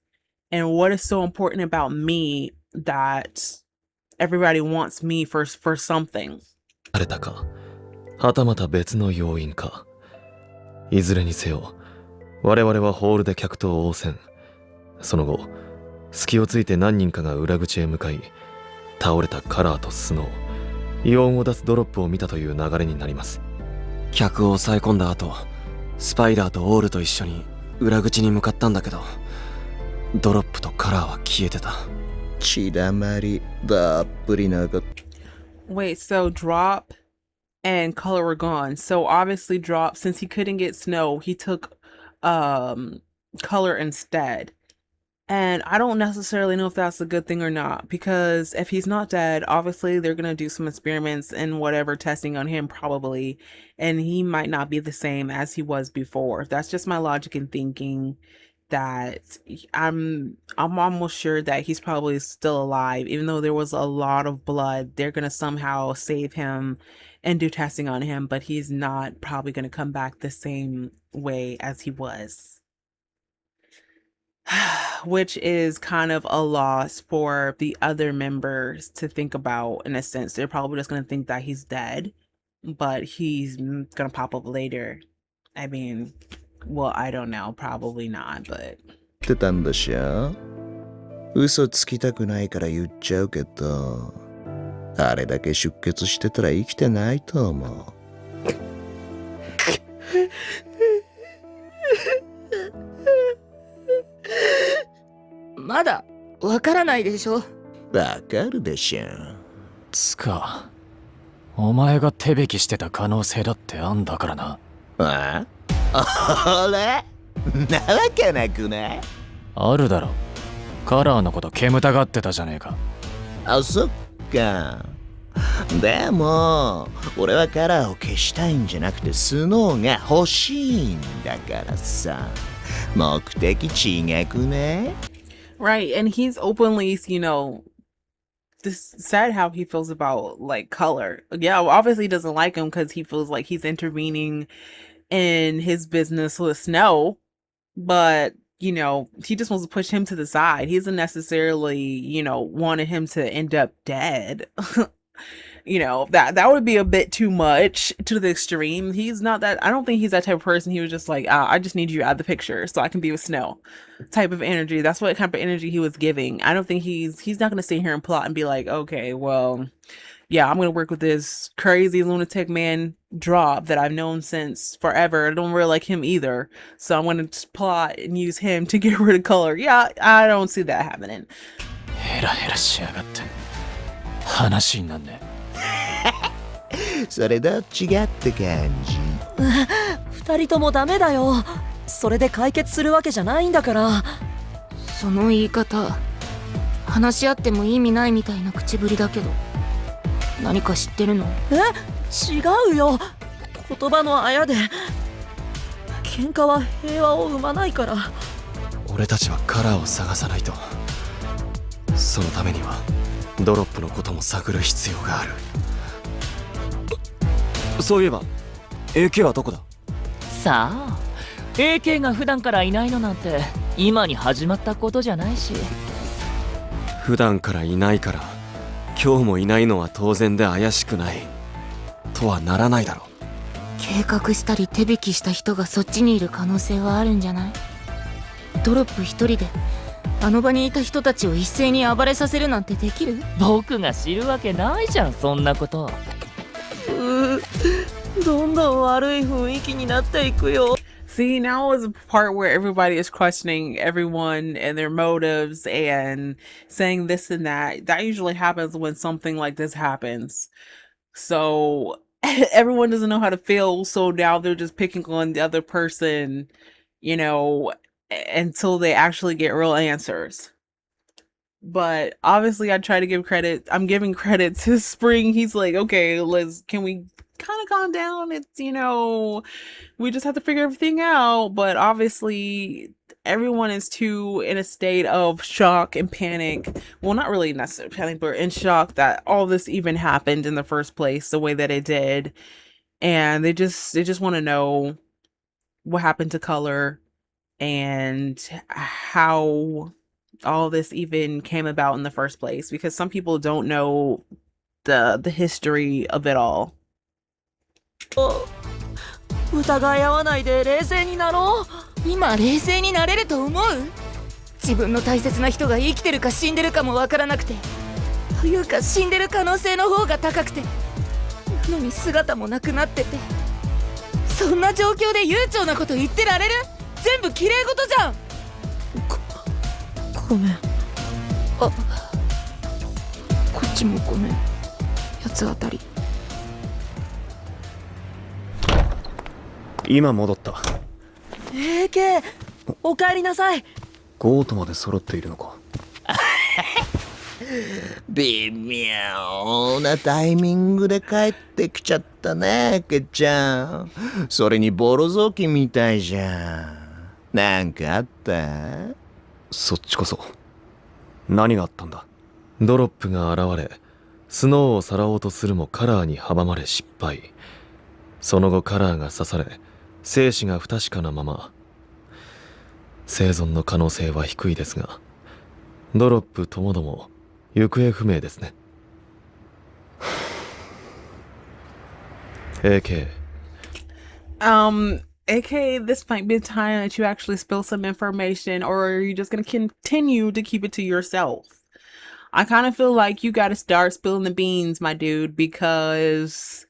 And what is so important about me that everybody wants me for something? あれたか、はたまた別の要因か。いずれにせよ、我々はホールで客と応戦。その後、隙をついて何人かが裏口へ向かい、倒れたカラーとスノー、異音を出すドロップを見たという流れになります。客を抑え込んだ後、スパイダーとオールと一緒に裏口に向かったんだけど、ドロップとカラーは消えてた。血だまりだっぷりなかった。Wait, so Drop and Color were gone. So obviously Drop, since he couldn't get Snow, he took Color instead. And I don't necessarily know if that's a good thing or not, because if he's not dead, obviously they're going to do some experiments and whatever testing on him probably, and he might not be the same as he was before. That's just my logic in thinking that I'm almost sure that he's probably still alive, even though there was a lot of blood. They're going to somehow save him and do testing on him, but he's not probably going to come back the same way as he was. Which is kind of a loss for the other members to think about. In a sense, they're probably just going to think that he's dead, but he's going to pop up later. I mean, well, I don't know, probably not, but ってたんだしょ。嘘つきたくないから言っちゃうけど、あれだけ出血してたら生きてないと思う。まだわからないでしょ。わかるでしょ。つか、お前が手引きしてた可能性だってあんだからな。ああれなわけなくない？あるだろ。カラーのこと煙たがってたじゃねえか。あ、そっか。でも俺はカラーを消したいんじゃなくてスノーが欲しいんだからさ。目的違くね？ Right, and he's openly, just said how he feels about like Color. Yeah, well, obviously he doesn't like him because he feels like he's intervening in his business with Snow, but he just wants to push him to the side. He doesn't necessarily, wanted him to end up dead. That would be a bit too much to the extreme. He's not that. I don't think he's that type of person. He was just like, I just need you out of the picture so I can be with Snow type of energy. That's what kind of energy he was giving. I don't think he's not going to sit here and plot and be like, okay, well, yeah, I'm going to work with this crazy lunatic man Drop that I've known since forever. I don't really like him either. So I'm going to plot and use him to get rid of Color. Yeah, I don't see that happening. ヘラヘラしやがって。話になんね。それどっちがって感じ？二人ともダメだよ。それで解決するわけじゃないんだから。その言い方、話し合っても意味ないみたいな口ぶりだけど、何か知ってるの？違うよ。言葉のあやで。喧嘩は平和を生まないから。俺たちはカラーを探さないと。そのためにはドロップのことも探る必要がある。そういえば AK はどこだ？さあ、AK が普段からいないのなんて今に始まったことじゃないし。普段からいないから今日もいないのは当然で怪しくないとはならないだろう。計画したり手引きした人がそっちにいる可能性はあるんじゃない？ドロップ一人であの場にいた人たちを一斉に暴れさせるなんてできる？僕が知るわけないじゃん、そんなこと。どんどん悪い雰囲気になっていくよ。See, now is a part where everybody is questioning everyone and their motives and saying this and that. That usually happens when something like this happens. So everyone doesn't know how to feel, so now they're just picking on the other person, you know, until they actually get real answers. But obviously I try to give credit. I'm giving credit to Spring. He's like, okay, can we kind of calm down? It's, we just have to figure everything out. But obviously everyone is too in a state of shock and panic. Well, not really necessarily panic, but in shock that all this even happened in the first place, the way that it did. And they just want to know what happened to Color and how all this even came about in the first place, because some people don't know the history of it all. 疑い合わないで冷静になろう。今冷静になれると思う？自分の大切な人が生きてるか死んでるかもわからなくて、というか死んでる可能性の方が高くて、なのに姿もなくなってて、そんな状況で悠長なこと言ってられる？全部綺麗事じゃん。ごめん。こっちもごめん。八つ当たり。今戻った。AK、お帰りなさい。ゴートまで揃っているのか。微妙なタイミングで帰ってきちゃったね、けちゃん。それにボロ雑巾みたいじゃん。なんかあった？そっちこそ。何があったんだ？ドロップが現れ、スノーをさらおうとするもカラーに阻まれ失敗。その後カラーが刺され、生死が不確かなまま。生存の可能性は低いですが、ドロップともども行方不明ですね。AK。AK, this might be a time that you actually spill some information, or are you just going to continue to keep it to yourself? I kind of feel like you got to start spilling the beans, my dude, because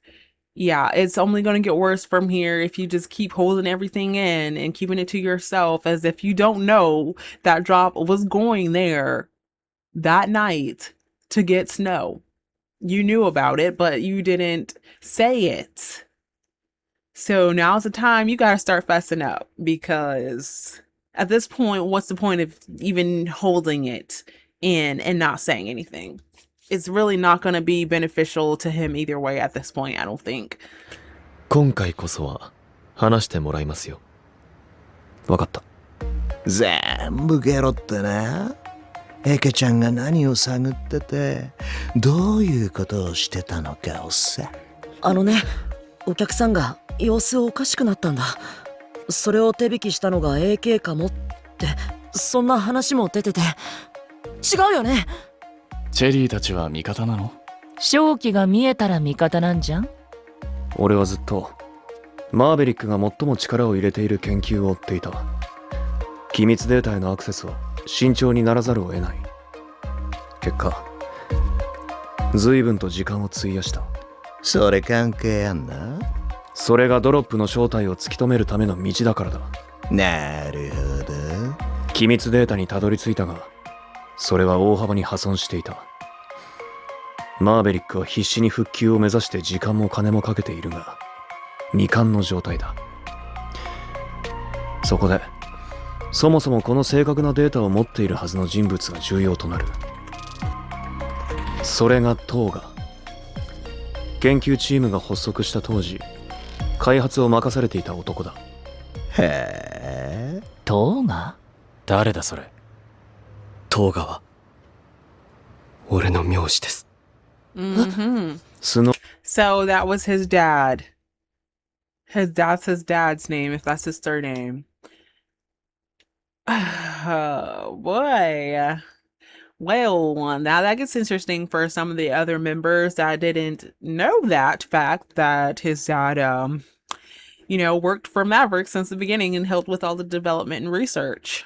yeah, it's only going to get worse from here if you just keep holding everything in and keeping it to yourself, as if you don't know that drop was going there that night to get snow. You knew about it, but you didn't say it. So now's the time you gotta start fessing up, because at this point, what's the point of even holding it in and not saying anything? It's really not gonna be beneficial to him either way at this point, I don't think. 今回こそは話してもらいますよ。わかった。全部ゲロってな。エケちゃんが何を探ってて、どういうことをしてたのかをさ。お客さんが様子おかしくなったんだ。それを手引きしたのが AK かもって、そんな話も出てて。違うよね？チェリーたちは味方なの？勝機が見えたら味方なんじゃん。俺はずっとマーベリックが最も力を入れている研究を追っていた。機密データへのアクセスは慎重にならざるを得ない。結果、随分と時間を費やした。それ関係あんな？それがドロップの正体を突き止めるための道だからだ。なるほど。機密データにたどり着いたが、それは大幅に破損していた。マーベリックは必死に復旧を目指して時間も金もかけているが、未完の状態だ。そこで、そもそもこの正確なデータを持っているはずの人物が重要となる。それがトーガ。研究チームが発足した当時、開発を任されていた男だ。へえ。トーガ？誰だそれ？トーガは俺の名字です。Mm-hmm. スノ So that was his dad. That's his dad's name, if that's his third name. Oh, boy. Well, now that gets interesting for some of the other members that didn't know that fact, that his dad, worked for Maverick since the beginning and helped with all the development and research.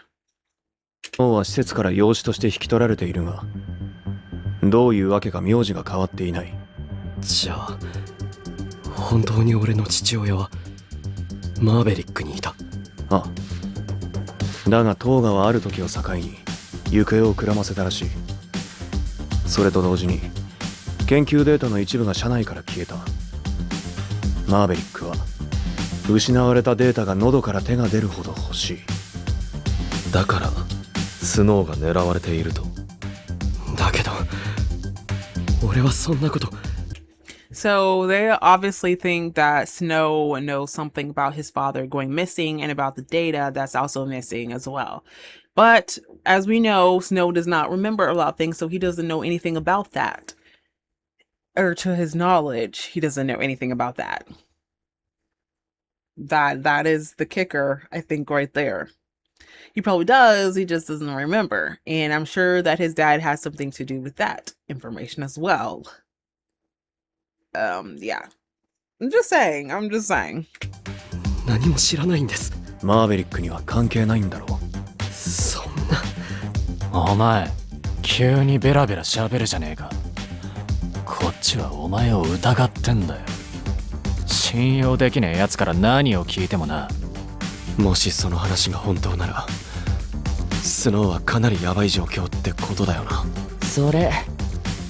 は施設から養子として引き取られているが、どういうわけか名字が変わっていない。じゃあ本当に俺の父親はマーベリックにいた。あだがトーガはある時を境に行方をくらませたらしい。それと同時に研究データの一部が社内から消えた。マーベリックは失われたデータが喉から手が出るほど欲しい。だからスノーが狙われていると。だけど俺はそんなこと。 So they obviously think that Snow knows something about his father going missing and about the data that's also missing as well. But as we know, Snow does not remember a lot of things, so he doesn't know anything about that. Or to his knowledge, he doesn't know anything about that. That is the kicker, I think, right there. He probably does, he just doesn't remember. And I'm sure that his dad has something to do with that information as well. Yeah. I'm just saying. 何も知らないんです。マーベリックには関係ないんだろう。そんな。お前急にベラベラ喋るじゃねえか。こっちはお前を疑ってんだよ。信用できねえやつから何を聞いてもな。もしその話が本当ならスノーはかなりヤバい状況ってことだよな。それ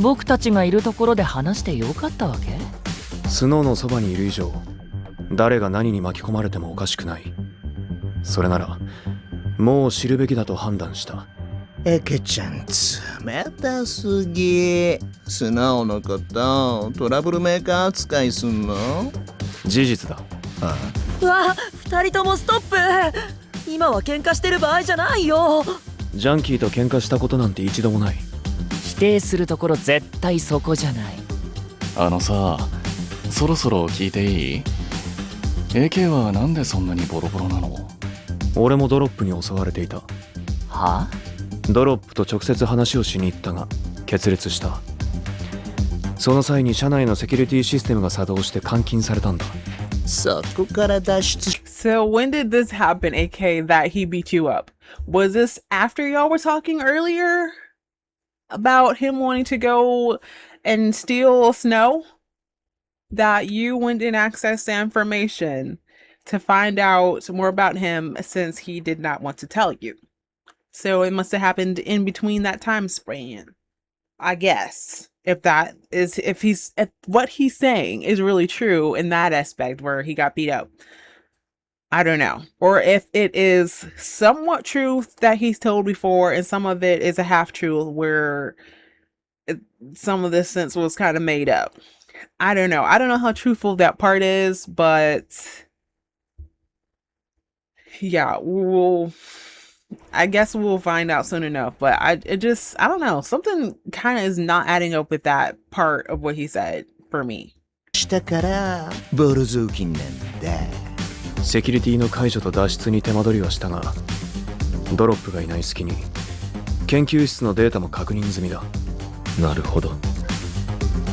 僕たちがいるところで話してよかったわけ？スノーのそばにいる以上誰が何に巻き込まれてもおかしくない。それならもう知るべきだと判断した。エケちゃん冷たすぎ。素直のことトラブルメーカー扱いすんの？事実だ。あうわ、二人ともストップ。今は喧嘩してる場合じゃないよ。ジャンキーと喧嘩したことなんて一度もない。否定するところ絶対そこじゃない。あのさ、そろそろ聞いていい？ AK はなんでそんなにボロボロなの？俺もドロップに襲われていた。は？ドロップと直接話をしに行ったが決裂した。その際に社内のセキュリティシステムが作動して監禁されたんだ。そこから脱出。 So when did this happen, AK, that he beat you up? Was this after y'all were talking earlier about him wanting to go and steal Snow? That you went and accessed the information to find out more about him since he did not want to tell you. So it must have happened in between that time span, I guess. If what he's saying is really true in that aspect where he got beat up. I don't know. Or if it is somewhat truth that he's told before and some of it is a half truth where some of this sense was kind of made up. I don't know. I don't know how truthful that part is, but yeah, I guess we'll find out soon enough. But I don't know. Something kind of is not adding up with that part of what he said for me. したからボロ雑巾なんだ。セキュリティの解除と脱出に手間取りはしたが、ドロップがいない隙に研究室のデータも確認済みだ。なるほど。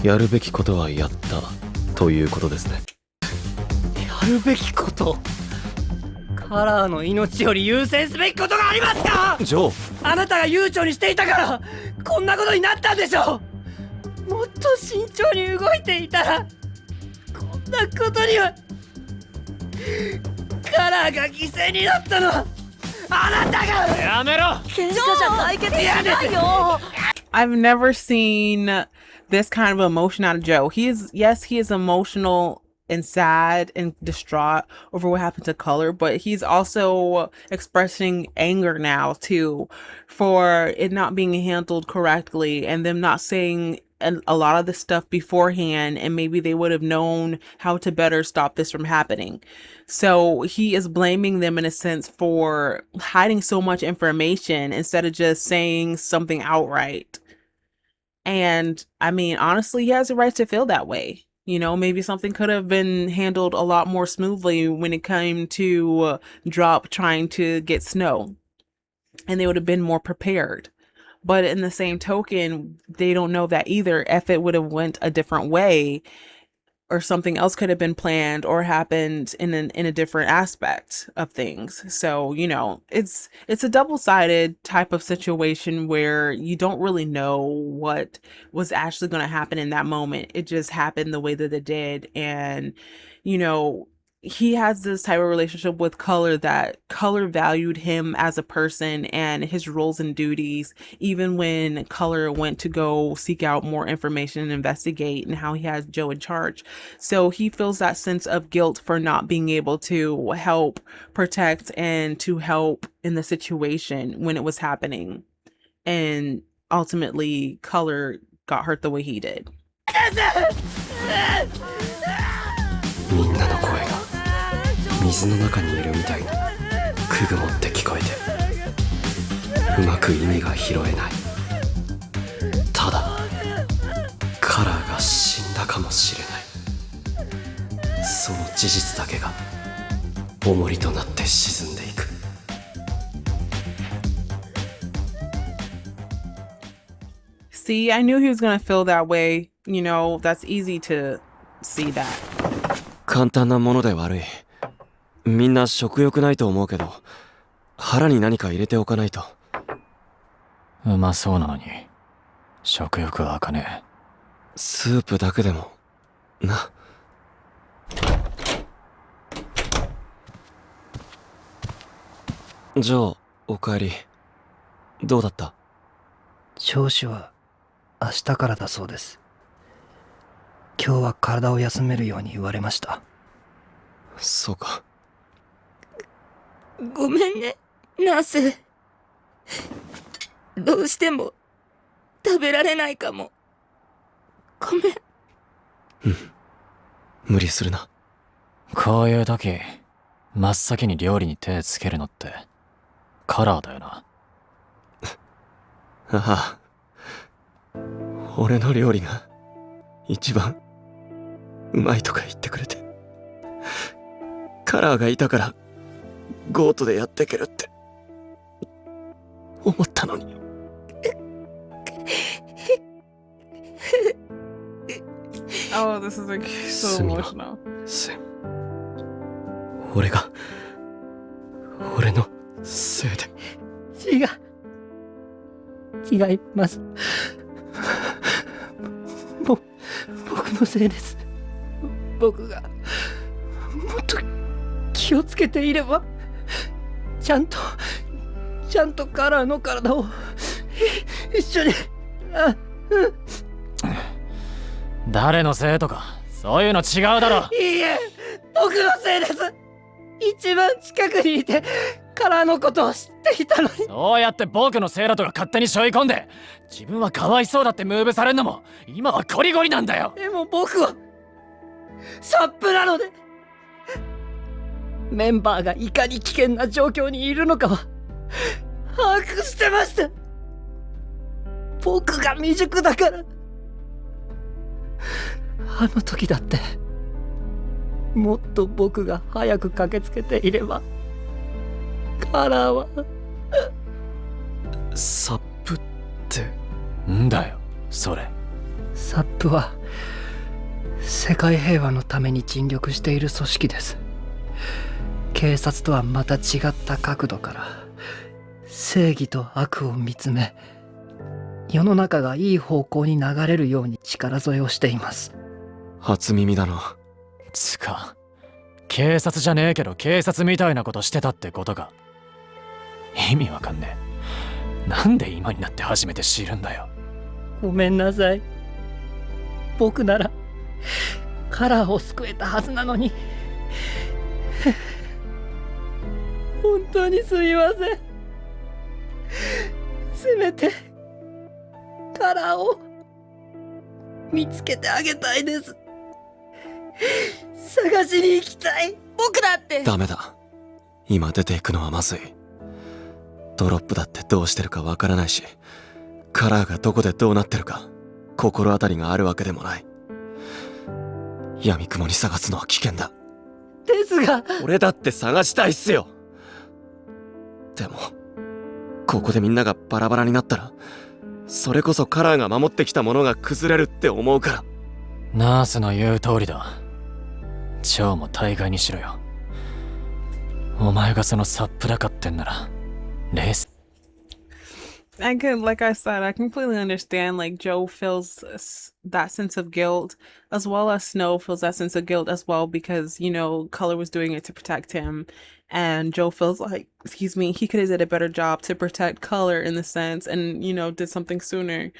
やるべきことはやったということですね。やるべきこと？カラーの命より優先すべきことがありますか？ジョー、あなたが悠長にしていたからこんなことになったんでしょう。もっと慎重に動いていたらこんなことには。カラーが犠牲になったのはあなたが。やめろ。喧嘩じゃ解決しないよ。I've never seen this kind of emotion out of Joe. He is emotional and sad and distraught over what happened to Color, but he's also expressing anger now too for it not being handled correctly and them not saying a lot of the stuff beforehand, and maybe they would have known how to better stop this from happening. So he is blaming them in a sense for hiding so much information instead of just saying something outright. And I mean, honestly, he has a right to feel that way. You know, maybe something could have been handled a lot more smoothly when it came to Drop trying to get Snow, and they would have been more prepared. But in the same token, they don't know that either. If it would have went a different way, or something else could have been planned or happened in a different aspect of things. So, you know, it's a double-sided type of situation where you don't really know what was actually going to happen in that moment. It just happened the way that it did. And, you know, he has this type of relationship with Color, that Color valued him as a person and his roles and duties, even when Color went to go seek out more information and investigate, and how he has Joe in charge. So he feels that sense of guilt for not being able to help protect and to help in the situation when it was happening. And ultimately, Color got hurt the way he did. みんなの声が水の中にいるみたいにくぐもって聞こえてうまく意味が拾えない。ただカラーが死んだかもしれない。その事実だけが重りとなって沈んでいく。See, I knew he was gonna feel that way. You know, that's easy to see that. 簡単なもので悪い。みんな食欲ないと思うけど、腹に何か入れておかないと。うまそうなのに食欲は湧かねえ。スープだけでもな。じゃあおかえり。どうだった？聴取は明日からだそうです。今日は体を休めるように言われました。そうか。ごめんね、ナース。どうしても食べられないかも。ごめん。無理するな。こういう時真っ先に料理に手つけるのってカラーだよな。ああ、俺の料理が一番うまいとか言ってくれて、カラーがいたからゴートでやってけるって思ったのに。Oh, this is like so emotional. 俺のせいで。違います。僕のせいです。僕がもっと気をつけていれば、ちゃんとカラーの体を一緒に。誰のせいとかそういうの違うだろ。いいえ、僕のせいです。一番近くにいてカラーのことを知っていたのに。そうやって僕のせいだとか勝手に背負い込んで、自分はかわいそうだってムーブされるのも今はゴリゴリなんだよ。でも僕はサップなので、メンバーがいかに危険な状況にいるのかは把握してました。僕が未熟だから。あの時だってもっと僕が早く駆けつけていれば、カラーは。サップってんだよそれ。サップは世界平和のために尽力している組織です。警察とはまた違った角度から正義と悪を見つめ、世の中がいい方向に流れるように力添えをしています。初耳だな。つか警察じゃねえけど警察みたいなことしてたってことか。意味わかんねえ。なんで今になって初めて知るんだよ。ごめんなさい。僕ならカラーを救えたはずなのに。本当にすみません。せめてカラーを見つけてあげたいです。探しに行きたい。僕だって。ダメだ。今出ていくのはまずい。ドロップだってどうしてるかわからないし、カラーがどこでどうなってるか心当たりがあるわけでもない。闇雲に探すのは危険だ。ですが、俺だって探したいっすよ。でもここでみんながバラバラになったら、それこそカラーが守ってきたものが崩れるって思うから。ナースの言う通りだ。蝶も大概にしろよ。お前がそのサップだかってんならレース。I can, like I said, I completely understand. Like Joe feels that sense of guilt, as well as Snow feels that sense of guilt as well because Color was doing it to protect him, and Joe feels like, excuse me, he could have did a better job to protect Color in the sense, and did something sooner.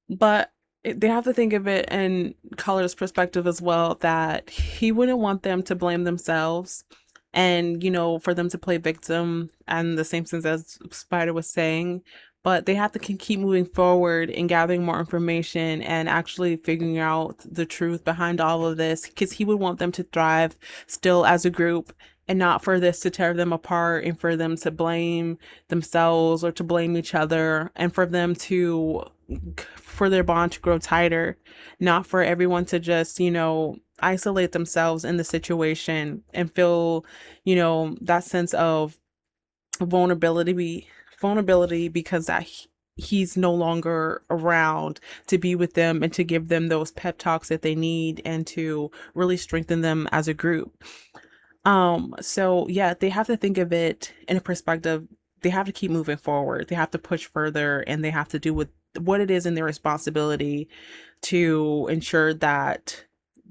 But they have to think of it in Color's perspective as well, that he wouldn't want them to blame themselves and, for them to play victim and the same sense as Spider was saying. But they have to keep moving forward and gathering more information and actually figuring out the truth behind all of this because he would want them to thrive still as a group and not for this to tear them apart and for them to blame themselves or to blame each other and for their bond to grow tighter, not for everyone to just, isolate themselves in the situation and feel, that sense of vulnerability because he's no longer around to be with them and to give them those pep talks that they need and to really strengthen them as a group. So yeah, they have to think of it in a perspective. They have to keep moving forward. They have to push further and they have to do with what it is in their responsibility to ensure that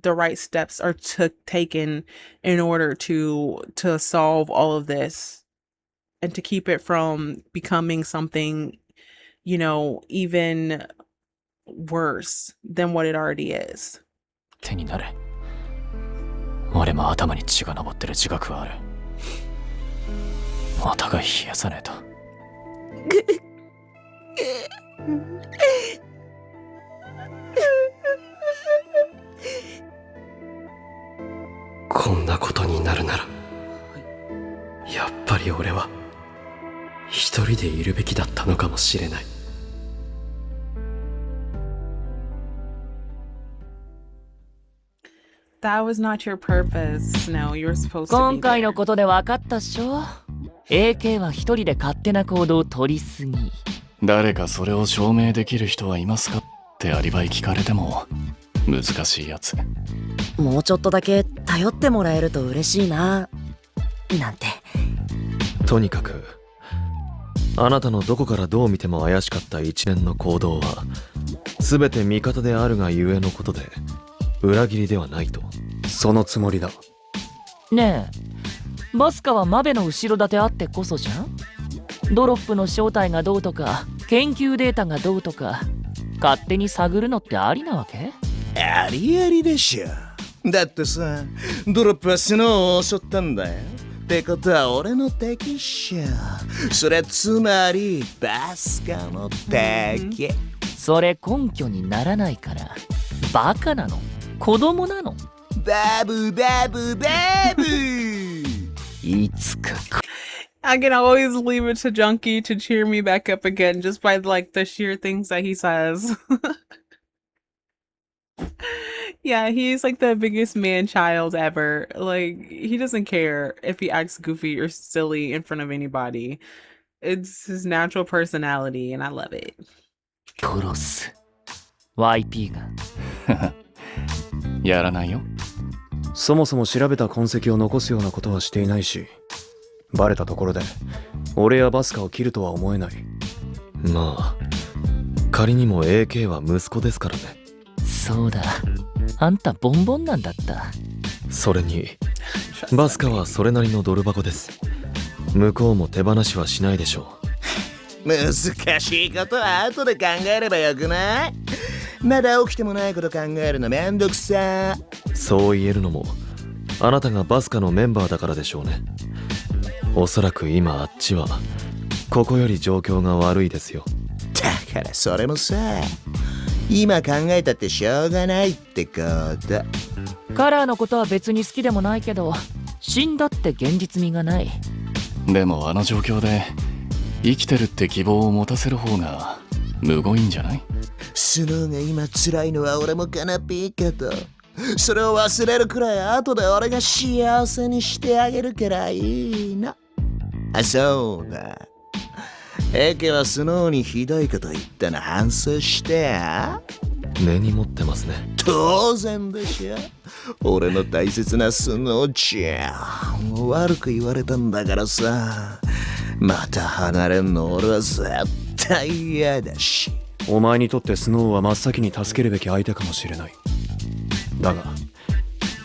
the right steps are taken in order to solve all of this and to keep it from becoming something, even worse than what it already is. 手になれ。俺も頭に血が上ってる自覚はある。お互い冷やさねえと。こんなことになるなら、やっぱり俺は一人でいるべきだったのかもしれない。That was not your purpose. No, you were supposed to be 今回 there. のことで分かったっしょ。AK は一人で勝手な行動を取りすぎ。誰かそれを証明できる人はいますかってアリバイ聞かれても難しいやつ。もうちょっとだけ頼ってもらえると嬉しいななんて。とにかくあなたのどこからどう見ても怪しかった一連の行動は全て味方であるがゆえのことで裏切りではないと。そのつもりだ。ねえ、バスカはマベの後ろ盾あってこそじゃん。ドロップの正体がどうとか研究データがどうとか勝手に探るのってありなわけ？ありありでしょ。だってさ、ドロップはスノーを襲ったんだよ。ってことは俺の敵っしょ。それつまりバスカの敵。それ根拠にならないから。バカなの？子供なの？バブバブバブいつか。I can always leave it to Junkie to cheer me back up again just by like the sheer things that he says. Yeah, he's like the biggest man child ever. Like he doesn't care if he acts goofy or silly in front of anybody. It's his natural personality and I love it. 殺す。YP が。やらないよ。そもそも調べた痕跡を残すようなことはしていないし、バレたところで俺やバスカを切るとは思えない。まあ仮にも AK は息子ですからね。そうだ、あんたボンボンなんだった。それにバスカはそれなりのドル箱です。向こうも手放しはしないでしょう。難しいことは後で考えればよくない？まだ起きてもないこと考えるのめんどくさ。そう言えるのもあなたがバスカのメンバーだからでしょうね。おそらく今あっちはここより状況が悪いですよ。だからそれもさ、今考えたってしょうがないってこと。カラーのことは別に好きでもないけど、死んだって現実味がない。でもあの状況で生きてるって希望を持たせる方がむごいんじゃない？スノーが今辛いのは俺もかなぴいけど、それを忘れるくらい後で俺が幸せにしてあげるからいいな。あ、そうだ。エケはスノーにひどいこと言ったの反省してや。根に持ってますね。当然でしょ。俺の大切なスノーちゃん。悪く言われたんだからさ。また離れんの俺は絶対嫌だし。お前にとってスノーは真っ先に助けるべき相手かもしれない。だが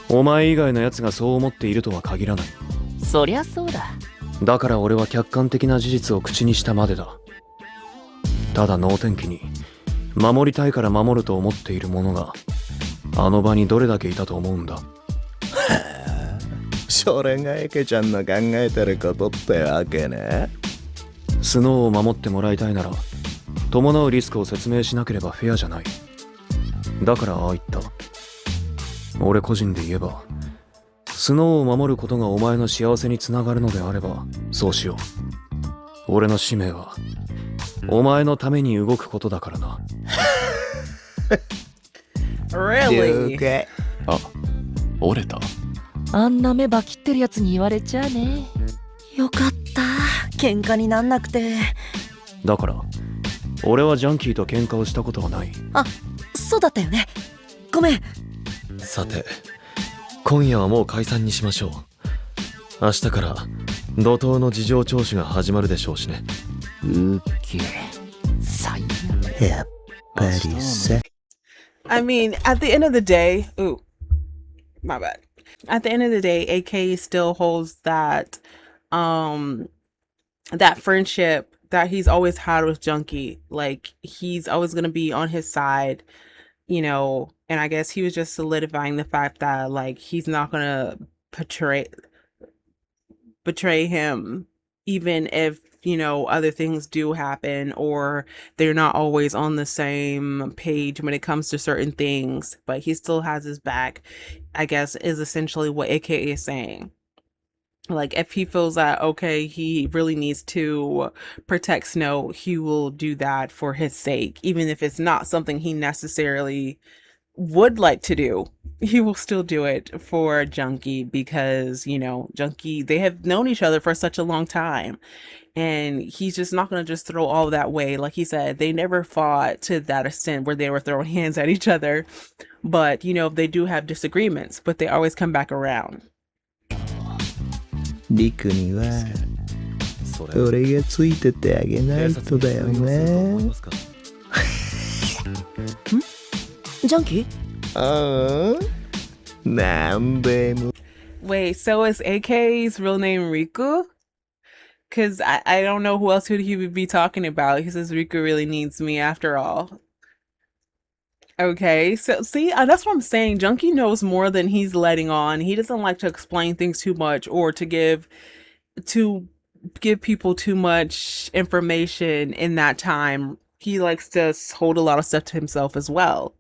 お前以外のやつがそう思っているとは限らない。そりゃそうだ。だから俺は客観的な事実を口にしたまでだ。ただ能天気に守りたいから守ると思っている者があの場にどれだけいたと思うんだ。はあ、それがエケちゃんの考えてることってわけね。スノーを守ってもらいたいなら伴うリスクを説明しなければフェアじゃない。だからああ言った。俺個人で言えばスノーを守ることがお前の幸せにつながるのであればそうしよう。俺の使命はお前のために動くことだからな。Really? あ、折れた。あんな目ばきってるやつに言われちゃあね。よかった。喧嘩になんなくて。だから俺はジャンキーと喧嘩をしたことはない。あ、そうだったよね。ごめん。さて今夜はもう解散にしましょう。明日から怒涛の事情聴取が始まるでしょうしね。うっけ最悪。やっぱりさ。I mean, at the end of the day, ooh, my bad. At the end of the day, AK still holds that, that friendship that he's always had with Junkie. Like, he's always gonna be on his side, you know, and I guess he was just solidifying the fact that, like, he's not gonna betray him, even if, you know, other things do happen or they're not always on the same page when it comes to certain things, but he still has his back, I guess, is essentially what AKA is saying. Like, if he feels that, okay, he really needs to protect Snow, he will do that for his sake, even if it's not something he necessarily would like to do. He will still do it for Junkie because, you know, Junkie, they have known each other for such a long time. And he's just not going to just throw all that way. Like he said, they never fought to that extent where they were throwing hands at each other. But, you know, they do have disagreements, but they always come back around. リクには俺がついてってあげないとだよね。ジャンキー？ああ、なんでも。Wait, so is AK's real name Riku? Because I don't know who else he would be talking about. He says Riku really needs me after all. Okay, so see, that's what I'm saying. Junkie knows more than he's letting on. He doesn't like to explain things too much or to give people too much information in that time. He likes to hold a lot of stuff to himself as well.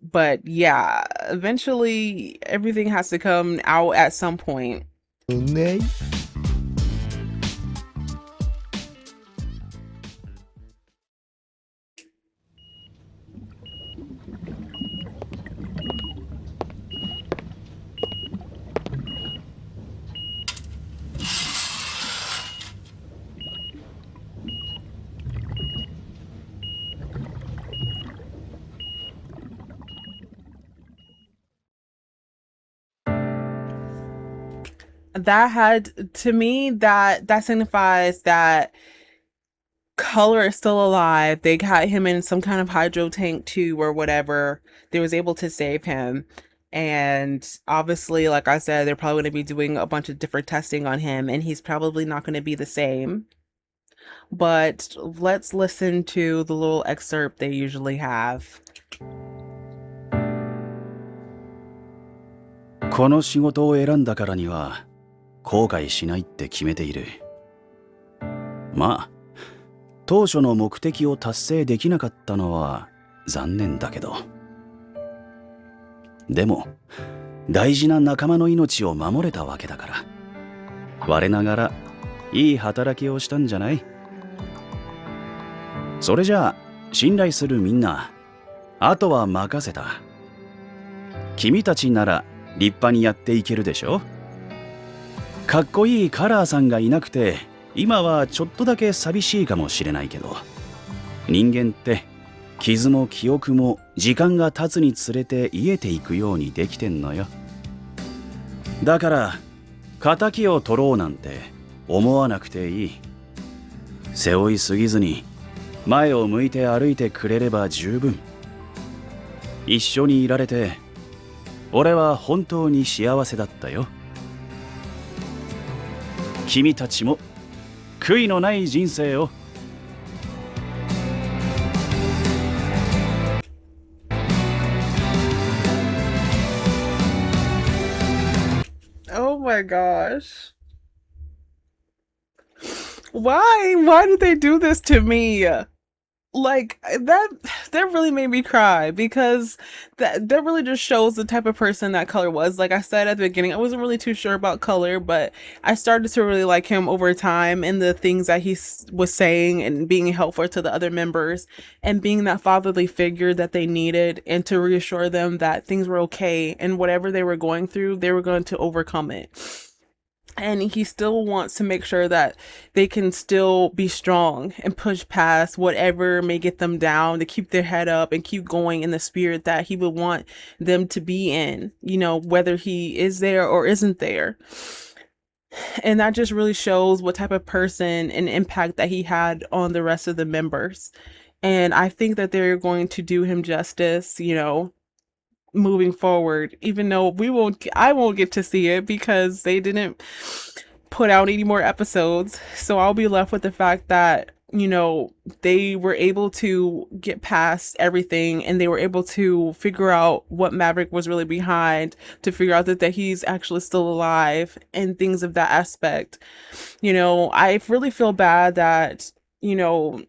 But yeah, eventually everything has to come out at some point. That had, to me, that signifies that Color is still alive. They got him in some kind of hydro tank too or whatever. They was able to save him. And obviously, like I said, they're probably going to be doing a bunch of different testing on him, and he's probably not going to be the same. But let's listen to the little excerpt they usually have. この仕事を選んだからには後悔しないって決めている。まあ当初の目的を達成できなかったのは残念だけど、でも大事な仲間の命を守れたわけだから、我ながらいい働きをしたんじゃない？それじゃあ信頼するみんな、あとは任せた。君たちなら立派にやっていけるでしょ。かっこいいカラーさんがいなくて今はちょっとだけ寂しいかもしれないけど、人間って傷も記憶も時間が経つにつれて癒えていくようにできてんのよ。だから仇を取ろうなんて思わなくていい。背負いすぎずに前を向いて歩いてくれれば十分。一緒にいられて俺は本当に幸せだったよ。君たちも悔いのない人生を。Oh my gosh. Why? Why did they do this to me? Like that really made me cry because that really just shows the type of person that Color was. Like I said at the beginning, I wasn't really too sure about Color, but I started to really like him over time and the things that he was saying and being helpful to the other members and being that fatherly figure that they needed and to reassure them that things were okay and whatever they were going through, they were going to overcome it. And he still wants to make sure that they can still be strong and push past whatever may get them down, to keep their head up and keep going in the spirit that he would want them to be in, you know, whether he is there or isn't there. And that just really shows what type of person and impact that he had on the rest of the members. And I think that they're going to do him justice, you know, moving forward, even though I won't get to see it because they didn't put out any more episodes. So I'll be left with the fact that, you know, they were able to get past everything and they were able to figure out what Maverick was really behind, to figure out that he's actually still alive and things of that aspect. You know, I really feel bad that, you know,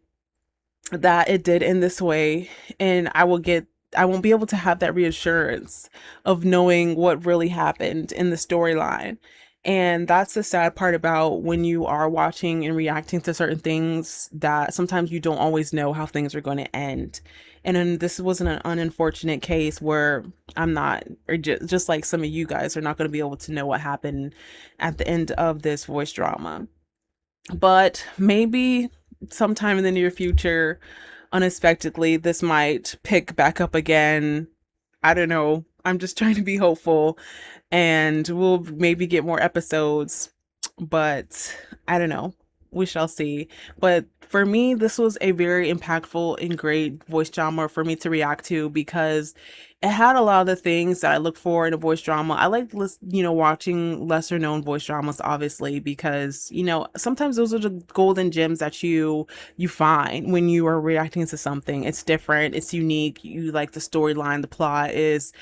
that it did in this way, and I won't be able to have that reassurance of knowing what really happened in the storyline. And that's the sad part about when you are watching and reacting to certain things, that sometimes you don't always know how things are going to end. And then this wasn't an unfortunate case where I'm not, or just like some of you guys are not going to be able to know what happened at the end of this voice drama. But maybe sometime in the near future, unexpectedly, this might pick back up again. I don't know. I'm just trying to be hopeful and we'll maybe get more episodes, but I don't know. We shall see. But for me, this was a very impactful and great voice drama for me to react to because it had a lot of the things that I look for in a voice drama. I like, you know, watching lesser known voice dramas, obviously, because, you know, sometimes those are the golden gems that you find when you are reacting to something. It's different, it's unique. You like the storyline, the plot is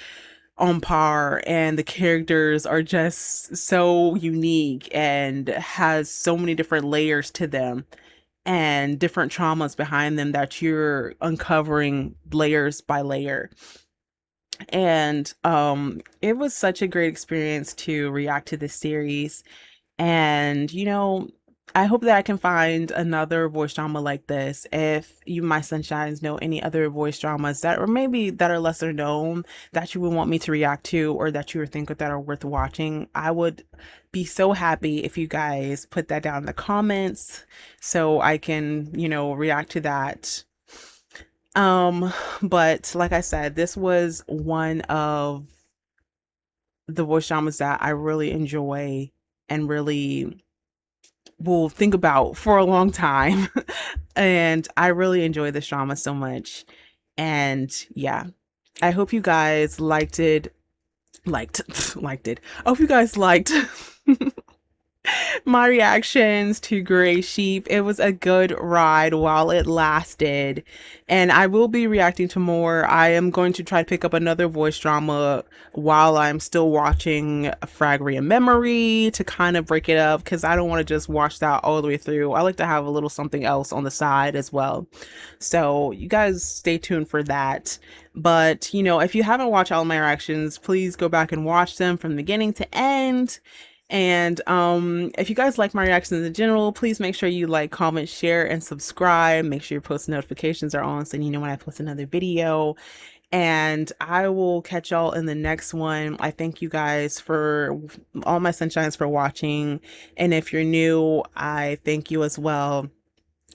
on par, and the characters are just so unique and has so many different layers to them and different traumas behind them that you're uncovering layers by layer. And it was such a great experience to react to this series. And you know, I hope that I can find another voice drama like this. If you, my sunshines, know any other voice dramas that, or maybe that are lesser known, that you would want me to react to, or that you would think that are worth watching, I would be so happy if you guys put that down in the comments so I can, you know, react to that. But like I said, this was one of the voice dramas that I really enjoy and really will think about for a long time. And I really enjoy this drama so much. And yeah, I hope you guys liked it. I hope you guys liked my reactions to Gray Sheep. It was a good ride while it lasted, and I will be reacting to more. I am going to try to pick up another voice drama while I'm still watching Fragry and Memory to kind of break it up, because I don't want to just watch that all the way through. I like to have a little something else on the side as well. So you guys stay tuned for that. But you know, if you haven't watched all my reactions, please go back and watch them from beginning to end. And if you guys like my reactions in general, please make sure you like, comment, share, and subscribe. Make sure your post notifications are on so you know when I post another video. And I will catch y'all in the next one. I thank you guys, for all my sunshines, for watching. And if you're new, I thank you as well.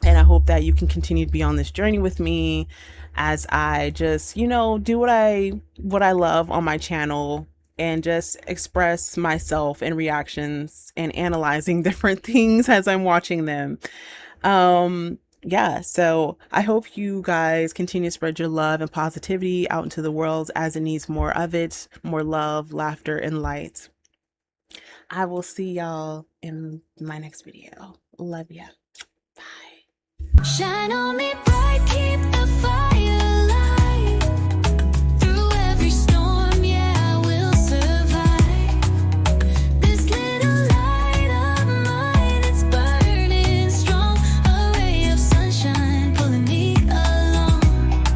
And I hope that you can continue to be on this journey with me as I just, you know, do what I love on my channel, and just express myself in reactions and analyzing different things as I'm watching them. yeah, so I hope you guys continue to spread your love and positivity out into the world as it needs more of it, more love, laughter, and light. I will see y'all in my next video. Love ya. Bye. Shine on me bright, keep the fire.